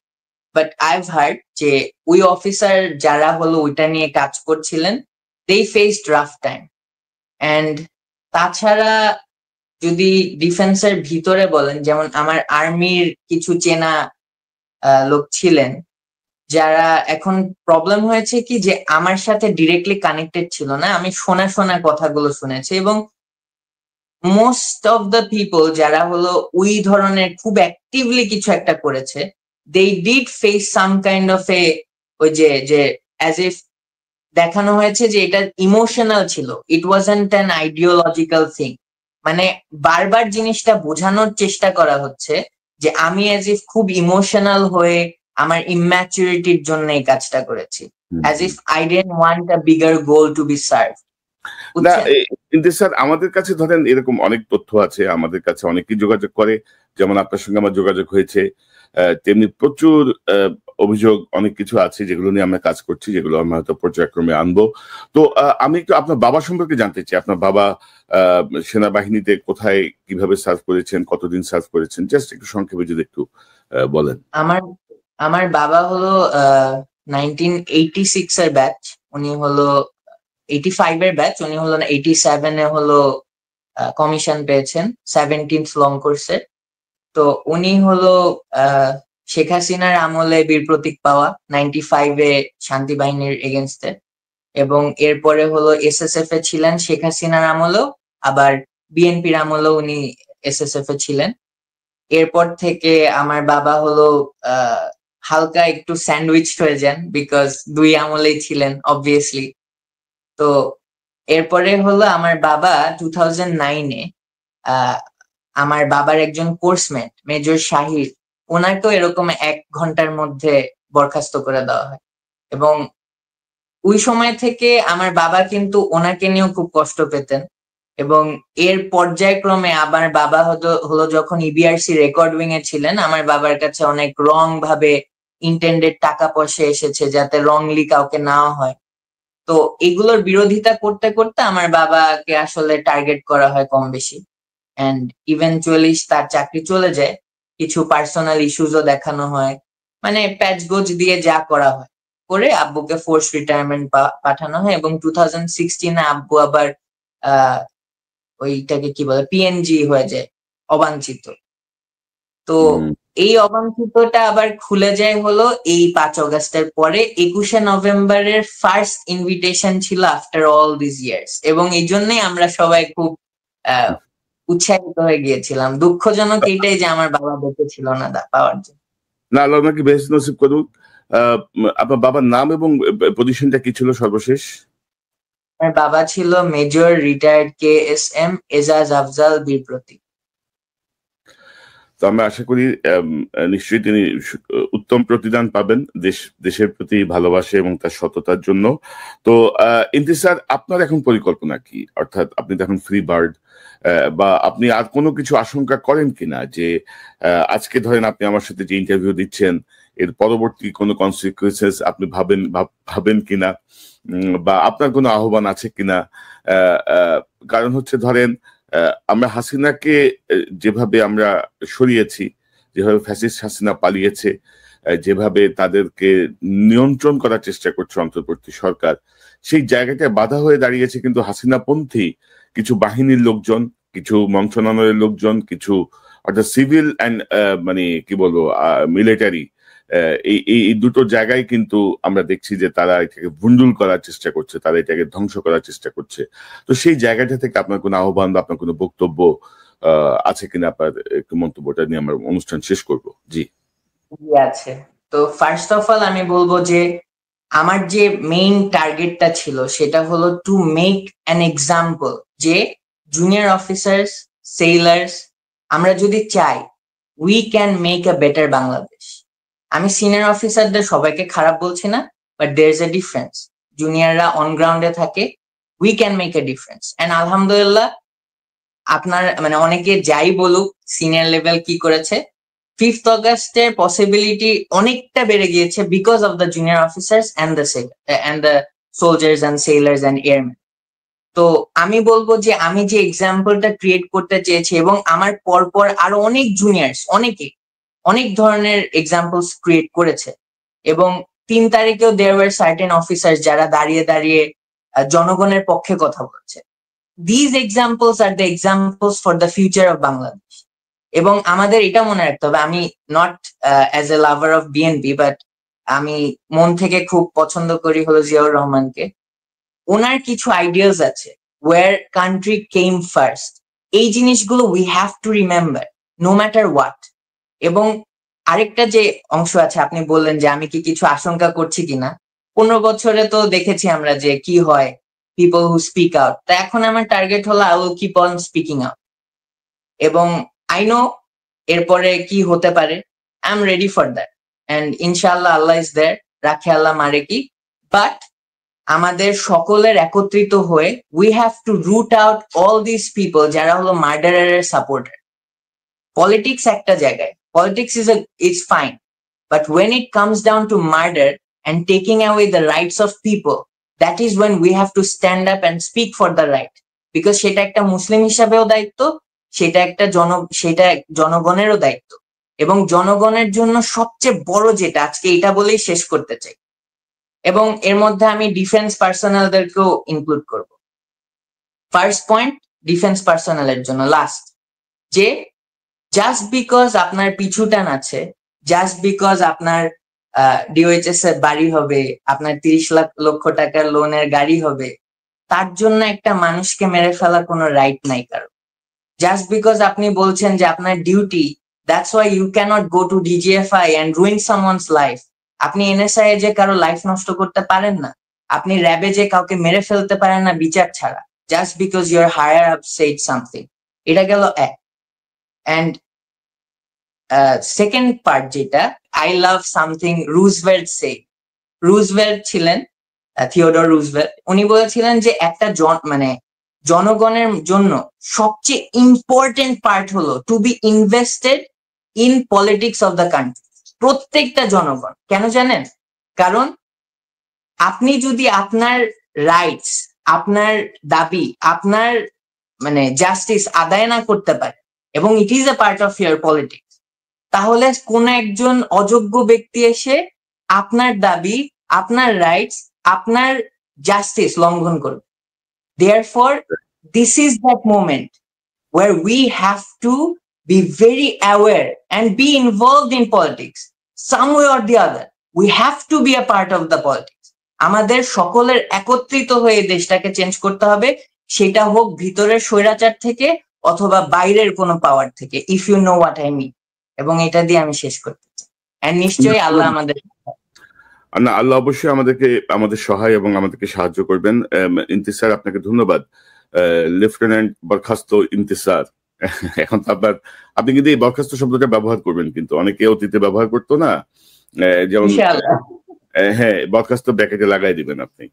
Speaker 3: বাট আইভ হার্ড যে ওই অফিসার যারা হলো ওইটা নিয়ে কাজ করছিলেন, দে ফেসড রাফ টাইম। এন্ড তাছাড়া যদি ডিফেন্সের ভিতরে বলেন, যেমন আমার আর্মির কিছু চেনা লোক ছিলেন, যারা এখন প্রবলেম হয়েছে কি যে আমার সাথে ডিরেক্টলি কানেক্টেড ছিল না, আমি শোনা শোনা কথাগুলো শুনেছি। এবং মোস্ট অফ দ্য পিপল যারা হলো ওই ধরনের খুব অ্যাক্টিভলি কিছু একটা করেছে, they did face some kind of a, ওই যে অ্যাজ ইফ দেখানো হয়েছে যে এটা ইমোশনাল ছিল, ইট ওয়াজন্ট অ্যান আইডিওলজিক্যাল থিং। মানে বারবার জিনিসটা বোঝানোর চেষ্টা করা হচ্ছে যে আমি অ্যাজ ইফ খুব ইমোশনাল হয়ে আমার ইম্যাচুরিটির জন্য এই কাজটা করেছি, as if I didn't want a bigger goal to be serve.
Speaker 1: না কিন্তু স্যার, আমাদের কাছে ধরেন এরকম অনেক তথ্য আছে, আমাদের কাছে অনেকেই যোগাযোগ করে, যেমন আপনার সঙ্গে আমার যোগাযোগ হয়েছে, তেমনি প্রচুর অভিযোগ অনেক কিছু আছে যেগুলো নিয়ে আমরা কাজ করছি, যেগুলো আমরা হয়তো পর্যায়ক্রমে আনবো। তো আমি একটু আপনার বাবা সম্পর্কে জানতে চাই। আপনার বাবা সেনাবাহিনীতে কোথায় কিভাবে সার্ভ করেছেন, কতদিন সার্ভ করেছেন, জাস্ট একটু সংক্ষেপে যদি একটু বলেন।
Speaker 3: আমার বাবা হলো 1986 এর ব্যাচ, উনি হলো 85 এর ব্যাচ, উনি হলো 87 এ হলো কমিশন পেয়েছেন 17th লং কোর্সে। তো উনি হলো শেখ হাসিনার আমলে বীর প্রতীক পাওয়া, 95 এ শান্তি বাহিনীর এগেনস্টে, এবং এরপরে হলো এসএসএফ এ ছিলেন শেখ হাসিনার আমলেও, আবার বিএনপির আমলেও উনি এসএসএফ এ ছিলেন। এরপর থেকে আমার বাবা হলো হালকা একটু স্যান্ডউইচ হয়ে যান, বিকজ দুই আমলেই ছিলেন অবভিয়াসলি। তো এরপরে হলো আমার বাবা 2009-এ আমার বাবার একজন কোর্সমেট মেজর শাহির, ওনাকেও এরকম 1 ঘন্টার মধ্যে বরখাস্ত করে দেওয়া হয়। এবং ওই সময় থেকে আমার বাবা কিন্তু ওনাকে নিয়েও খুব কষ্ট পেতেন। এবং এর পর্যায়ক্রমে আমার বাবা হলো যখন ইবিআরসি রেকর্ড উইং এ ছিলেন, আমার বাবার কাছে অনেক রং ভাবে ইন্টেন্ডেড টাকা পয়সা এসেছে যাতে রংলি কাউকে নেওয়া হয়। তো এগুলোর বিরোধিতা করতে করতে আমার বাবাকে আসলে টার্গেট করা হয় কম বেশি, এন্ড ইভেন্চুয়ালি তার চাকরি চলে যায়। কিছু পার্সোনাল ইস্যুজও দেখানো হয়, মানে প্যাচগোজ দিয়ে যা করা হয় করে আব্বুকে ফোর্স রিটায়ারমেন্ট পাঠানো হয়। এবং 2016-এ আব্বু আবার ওইটাকে কি বলে, পিএনজি হয়ে যায়, অবাঞ্ছিত। তো এই অবাঞ্ছিতটা আবার খুলে যায় হলো এই 5 অগস্টের পরে। 21শে নভেম্বরের ফার্স্ট ইনভিটেশন ছিল আফটার অল দিস ইয়ার্স, এবং এই জন্যই আমরা সবাই খুব উৎসাহিত হয়ে গিয়েছিলাম। দুঃখজনক এইটাই যে আমার বাবা বেঁচে ছিল না পাওয়ার জন্য।
Speaker 1: না, আল্লাহ ওনাকে বেহেশত নসিব করুক। আপনার বাবার নাম এবং পজিশনটা কি ছিল সর্বশেষ?
Speaker 3: আমার বাবা ছিল major retired KSM Ejaz Afzal বীর প্রতীক।
Speaker 1: তো আমরা আশা করি নিশ্চয়ই তিনি উত্তম প্রতিদান পাবেন দেশের প্রতি ভালোবাসে এবং তার সততার জন্য। তো ইন্তিসার, আপনার এখন পরিকল্পনা কি? অর্থাৎ আপনি তো এখন ফ্রি বার্ড, বা আপনি আর কোনো কিছু আশঙ্কা করেন কিনা যে আজকে ধরেন আপনি আমার সাথে যে ইন্টারভিউ দিচ্ছেন, এর পরবর্তী কোনো কনসিকুয়েন্সেস আপনি ভাবেন কিনা, বা আপনার কোনো আহ্বান আছে কিনা? কারণ হচ্ছে ধরেন আমরা হাসিনাকে যেভাবে আমরা সরিয়েছি, যেভাবে ফ্যাসিস্ট হাসিনা পালিয়েছে, যেভাবে তাদেরকে নিয়ন্ত্রণ করার চেষ্টা করছে অন্তর্বর্তী সরকার, সেই জায়গাটায় বাধা হয়ে দাঁড়িয়েছে কিন্তু হাসিনাপন্থী কিছু বাহিনীর লোকজন, কিছু মন্ত্রণালয়ের লোকজন, কিছু অর্থাৎ সিভিল অ্যান্ড মানে কি বলবো মিলিটারি, এই দুটো জায়গায় কিন্তু আমরা দেখছি যে তারা এটাকে ভুন্ডুল করার চেষ্টা করছে, তারা এটাকে ধ্বংস করার চেষ্টা করছে। তো সেই জায়গাটা থেকে আপনার কোনো আহ্বান বা আপনার কোনো বক্তব্য আছে কিনা? আপনার একটু মন্তব্যটা নিয়ে আমরা অনুষ্ঠান শেষ করব। জি
Speaker 3: আছে। তো ফার্স্ট অফ অল আমি বলবো যে আমার যে মেইন টার্গেটটা ছিল সেটা হলো টু মেক অ্যান এক্সাম্পল, যে জুনিয়র অফিসার্স, সেলার্স, আমরা যদি চাই we can make a better Bangladesh. আমি সিনিয়র অফিসারদের সবাইকে খারাপ বলছি না, but there is a difference. জুনিয়ররা অন গ্রাউন্ডে থাকে, we can make a difference. And আলহামদুলিল্লাহ আপনার মানে অনেকে যাই বলুক সিনিয়র লেভেল কি করেছে, 5th অগাস্টের পসিবিলিটি অনেকটা বেড়ে গিয়েছে because of the junior officers and the soldiers and sailors and airman. তো আমি বলবো যে আমি যে এক্সাম্পলটা ক্রিয়েট করতে চেয়েছি এবং আমার পরপর আরো অনেক জুনিয়র্স অনেক ধরনের এক্সাম্পলস ক্রিয়েট করেছে, এবং 3 তারিখেও দেয়ার ওয়ার সার্টেন অফিসার্স যারা দাঁড়িয়ে দাঁড়িয়ে জনগণের পক্ষে কথা বলছে। These examples are the examples for the future of Bangladesh. এবং আমাদের এটা মনে রাখতে হবে, আমি not as a lover of BNP but আমি মন থেকে খুব পছন্দ করি হলো জিয়াউর রহমানকে। ওনার কিছু আইডিয়াস আছে, ওয়ার কান্ট্রি কেম ফার্স্ট, এই জিনিসগুলো we have to remember no matter what. এবং আরেকটা যে অংশ আছে, আপনি বললেন যে আমি কি কিছু আশঙ্কা করছি কিনা, 15 বছরে তো দেখেছি আমরা যে কি হয়, people who speak out. তো এখন আমার টার্গেট হলো I will keep on speaking out. এবং I know এরপরে কি হতে পারে, I am ready for that. And inshallah Allah is there, রাখে আল্লাহ মারে কি। But আমাদের সকলের একত্রিত হয়ে we have to root out all these people যারা হলো মার্ডারের সাপোর্টার। Politics একটা জায়গায়, politics is fine, but when it comes down to murder and taking away the rights of people, that is when we have to stand up and speak for the right, because সেটা একটা মুসলিম হিসাবেও দায়িত্ব, সেটা জনগণেরও দায়িত্ব। এবং জনগণের জন্য সবচেয়ে বড় যেটা, আজকে এটা বলেই শেষ করতে চাই, এবং এর মধ্যে আমি ডিফেন্স পার্সোনালদেরকেও ইনক্লুড করব। ফার্স্ট পয়েন্ট ডিফেন্স পার্সোনালের জন্য লাস্ট, যে জাস্ট বিকজ আপনার পিছু টান আছে, জাস্ট বিকজ আপনার ডিওএইচএস এর বাড়ি হবে, আপনার 30 লক্ষ টাকার লোনের গাড়ি হবে, তার জন্য একটা মানুষকে মেরে ফেলা কোনো রাইট নাই কারো। জাস্ট বিকজ আপনি বলছেন যে আপনার duty, that's why you can't go to DGFI and ruin someone's life. আপনি এনএসআই এ যে কারো লাইফ নষ্ট করতে পারেন না, আপনি র্যাবে যে কাউকে মেরে ফেলতে পারেন না বিচার ছাড়া, just because your higher up said something. এটা গেল এক। অ্যান্ড সেকেন্ড পার্ট যেটা, I love something Roosevelt said. Roosevelt ছিলেন থিওডর রুজভেল্ট, উনি বলেছিলেন যে একটা জনগণের জন্য সবচেয়ে ইম্পর্টেন্ট পার্ট হলো to be invested in politics of the country. প্রত্যেকটা জনগণ। কেন জানেন? কারণ আপনি যদি আপনার রাইটস, আপনার দাবি, আপনার জাস্টিস আদায় না করতে পারে, এবং it is a part of year politics, তাহলে কোন একজন অযোগ্য ব্যক্তি এসে আপনার দাবি, আপনার রাইটস, আপনার জাস্টিস লঙ্ঘন করবে। Therefore, this is that moment where we have to be very aware and be involved in politics some way or the other. We have to be a part of the politics. আমাদের সকলের একত্রিত হয়ে দেশটাকে change করতে হবে, সেটা হোক ভিতরের স্বৈরাচার থেকে অথবা বাইরের কোনো পাওয়ার থেকে, if you know what I mean. এবং এটা দিয়ে আমি শেষ করতে চাই। আর নিশ্চয়ই আল্লাহ
Speaker 1: না, আল্লাহ অবশ্যই আমাদের সহায় এবং আমাদেরকে সাহায্য করবেন। ইন্তিসার, আপনাকে ধন্যবাদ। লেফটেন্যান্ট বরখাস্ত ইন্তিসার, এখন তো আপনি কিন্তু এই বরখাস্ত শব্দটা ব্যবহার করবেন, কিন্তু অনেকে অতীতে ব্যবহার করতো না, যেমন হ্যাঁ বরখাস্ত ব্র্যাকেটে লাগাই দিবেন আপনি।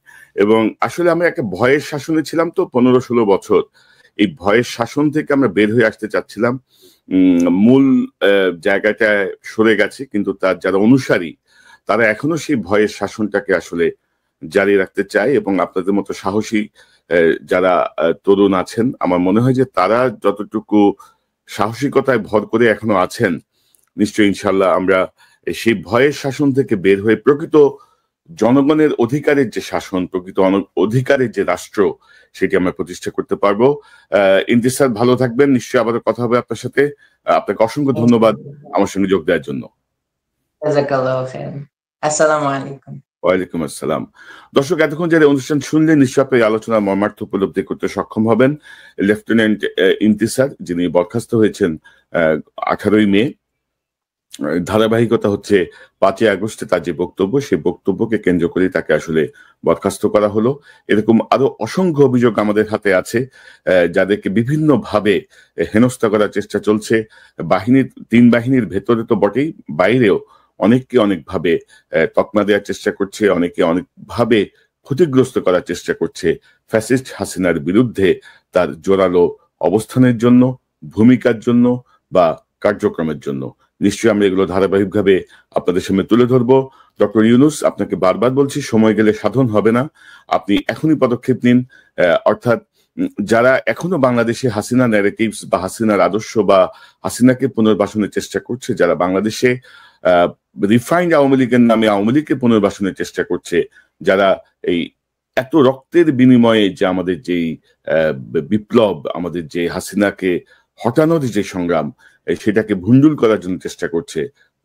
Speaker 1: এবং আসলে আমরা একটা ভয়ের শাসনে ছিলাম তো 15-16 বছর, এই ভয়ের শাসন থেকে আমরা বের হয়ে আসতে চাচ্ছিলাম। মূল জায়গাটায় সরে গেছে, কিন্তু তার যারা অনুসারী তারা এখনো সেই ভয়ের শাসনটাকে আসলে জারি রাখতে চায়। এবং আপনাদের মতো সাহসী যারা তরুণ আছেন, আমার মনে হয় যে তারা যতটুকু সাহসিকতায় ভর করে এখনো আছেন, নিশ্চয়ই ইনশাল্লাহ আমরা সেই ভয়ের শাসন থেকে বের হয়ে প্রকৃত জনগণের অধিকারের যে শাসন, প্রকৃত অধিকারের যে রাষ্ট্র, সেটি আমরা প্রতিষ্ঠা করতে পারবো। ইন্তিসার, ভালো থাকবেন, নিশ্চয়ই আবারও কথা হবে আপনার সাথে। আপনাকে অসংখ্য ধন্যবাদ আমার সঙ্গে যোগ দেওয়ার জন্য। ওয়ালাইকুম আসসালাম। দর্শক, এতক্ষণ যারা অনুষ্ঠান শুনলেন, নিশ্চয়ই আপনি আলোচনার মর্মার্থ উপলব্ধি করতে সক্ষম হবেন। লেফটেন্যান্ট ইন্তিসার, যিনি বরখাস্ত হয়েছেন 18ই মে, ধারাবাহিকতা হচ্ছে 5ই আগস্টে তার যে বক্তব্য, সেই বক্তব্যকে কেন্দ্র করে তাকে আসলে বরখাস্ত করা হলো। এরকম আরো অসংখ্য অভিযোগ আমাদের হাতে আছে, যাদেরকে বিভিন্ন ভাবে হেনস্থা করার চেষ্টা চলছে। তিন বাহিনীর ভেতরে তো বটেই, বাইরেও অনেককে অনেকভাবে তকমা দেওয়ার চেষ্টা করছে, অনেকে অনেকভাবে ক্ষতিগ্রস্ত করার চেষ্টা করছে ফ্যাসিস্ট হাসিনার বিরুদ্ধে তার জোরালো অবস্থানের জন্য, ভূমিকার জন্য বা কার্যক্রমের জন্য। নিশ্চয়ই আমরা এগুলো ধারাবাহিকভাবে আপনাদের সামনে তুলে ধরবো। ডক্টর ইউনূস, আপনাকে বারবার বলছি, সময় গেলে সাধন হবে না, আপনি এখনই পদক্ষেপ নিন। অর্থাৎ যারা এখনো বাংলাদেশে হাসিনা ন্যারেটিভস বা হাসিনার আদর্শ বা হাসিনাকে পুনর্বাসনের চেষ্টা করছে, যারা বাংলাদেশে রিফাইন্ড আওয়ামী লীগের নামে আওয়ামী লীগকে পুনর্বাসনের চেষ্টা করছে, যারা এই এত রক্তের বিনিময়ে যে আমাদের যেই বিপ্লব, আমাদের যে হাসিনাকে হটানোর যে সংগ্রাম, সেটাকে ভুন্ডুল করার জন্য চেষ্টা করছে,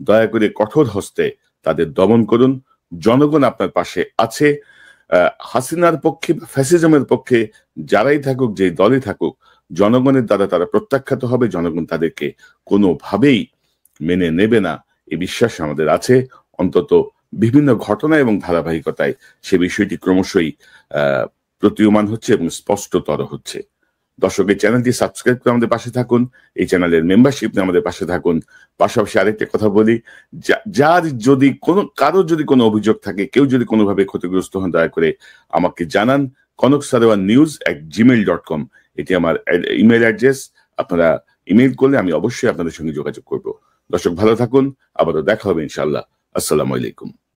Speaker 1: দয়া করে কঠোর হস্তে তাদের দমন করুন। জনগণ আপনার পাশে আছে। হাসিনার পক্ষে, ফ্যাসিজমের পক্ষে যারাই থাকুক, যে দলে থাকুক, জনগণের দ্বারা তারা প্রত্যাখ্যাত হবে। জনগণ তাদেরকে কোনোভাবেই মেনে নেবে না, এই বিশ্বাস আমাদের আছে। অন্তত বিভিন্ন ঘটনা এবং ধারাবাহিকতায় সে বিষয়টি ক্রমশই প্রতীয়মান হচ্ছে এবং স্পষ্টতর হচ্ছে। দর্শক, এই চ্যানেলটি সাবস্ক্রাইব করে আমাদের পাশে থাকুন, এই চ্যানেলের মেম্বারশিপ নিয়ে আমাদের পাশে থাকুন। পাশাপাশি আরেকটা কথা বলি, যার যদি কারো যদি কোনো অভিযোগ থাকে, কেউ যদি কোনোভাবে ক্ষতিগ্রস্ত হন, দয়া করে আমাকে জানান। konoksarowanews@gmail.com এটি আমার ইমেল অ্যাড্রেস। আপনারা ইমেল করলে আমি অবশ্যই আপনাদের সঙ্গে যোগাযোগ করব। দর্শক, ভালো থাকুন, আবারও দেখা হবে ইনশাআল্লাহ। আসসালামু আলাইকুম।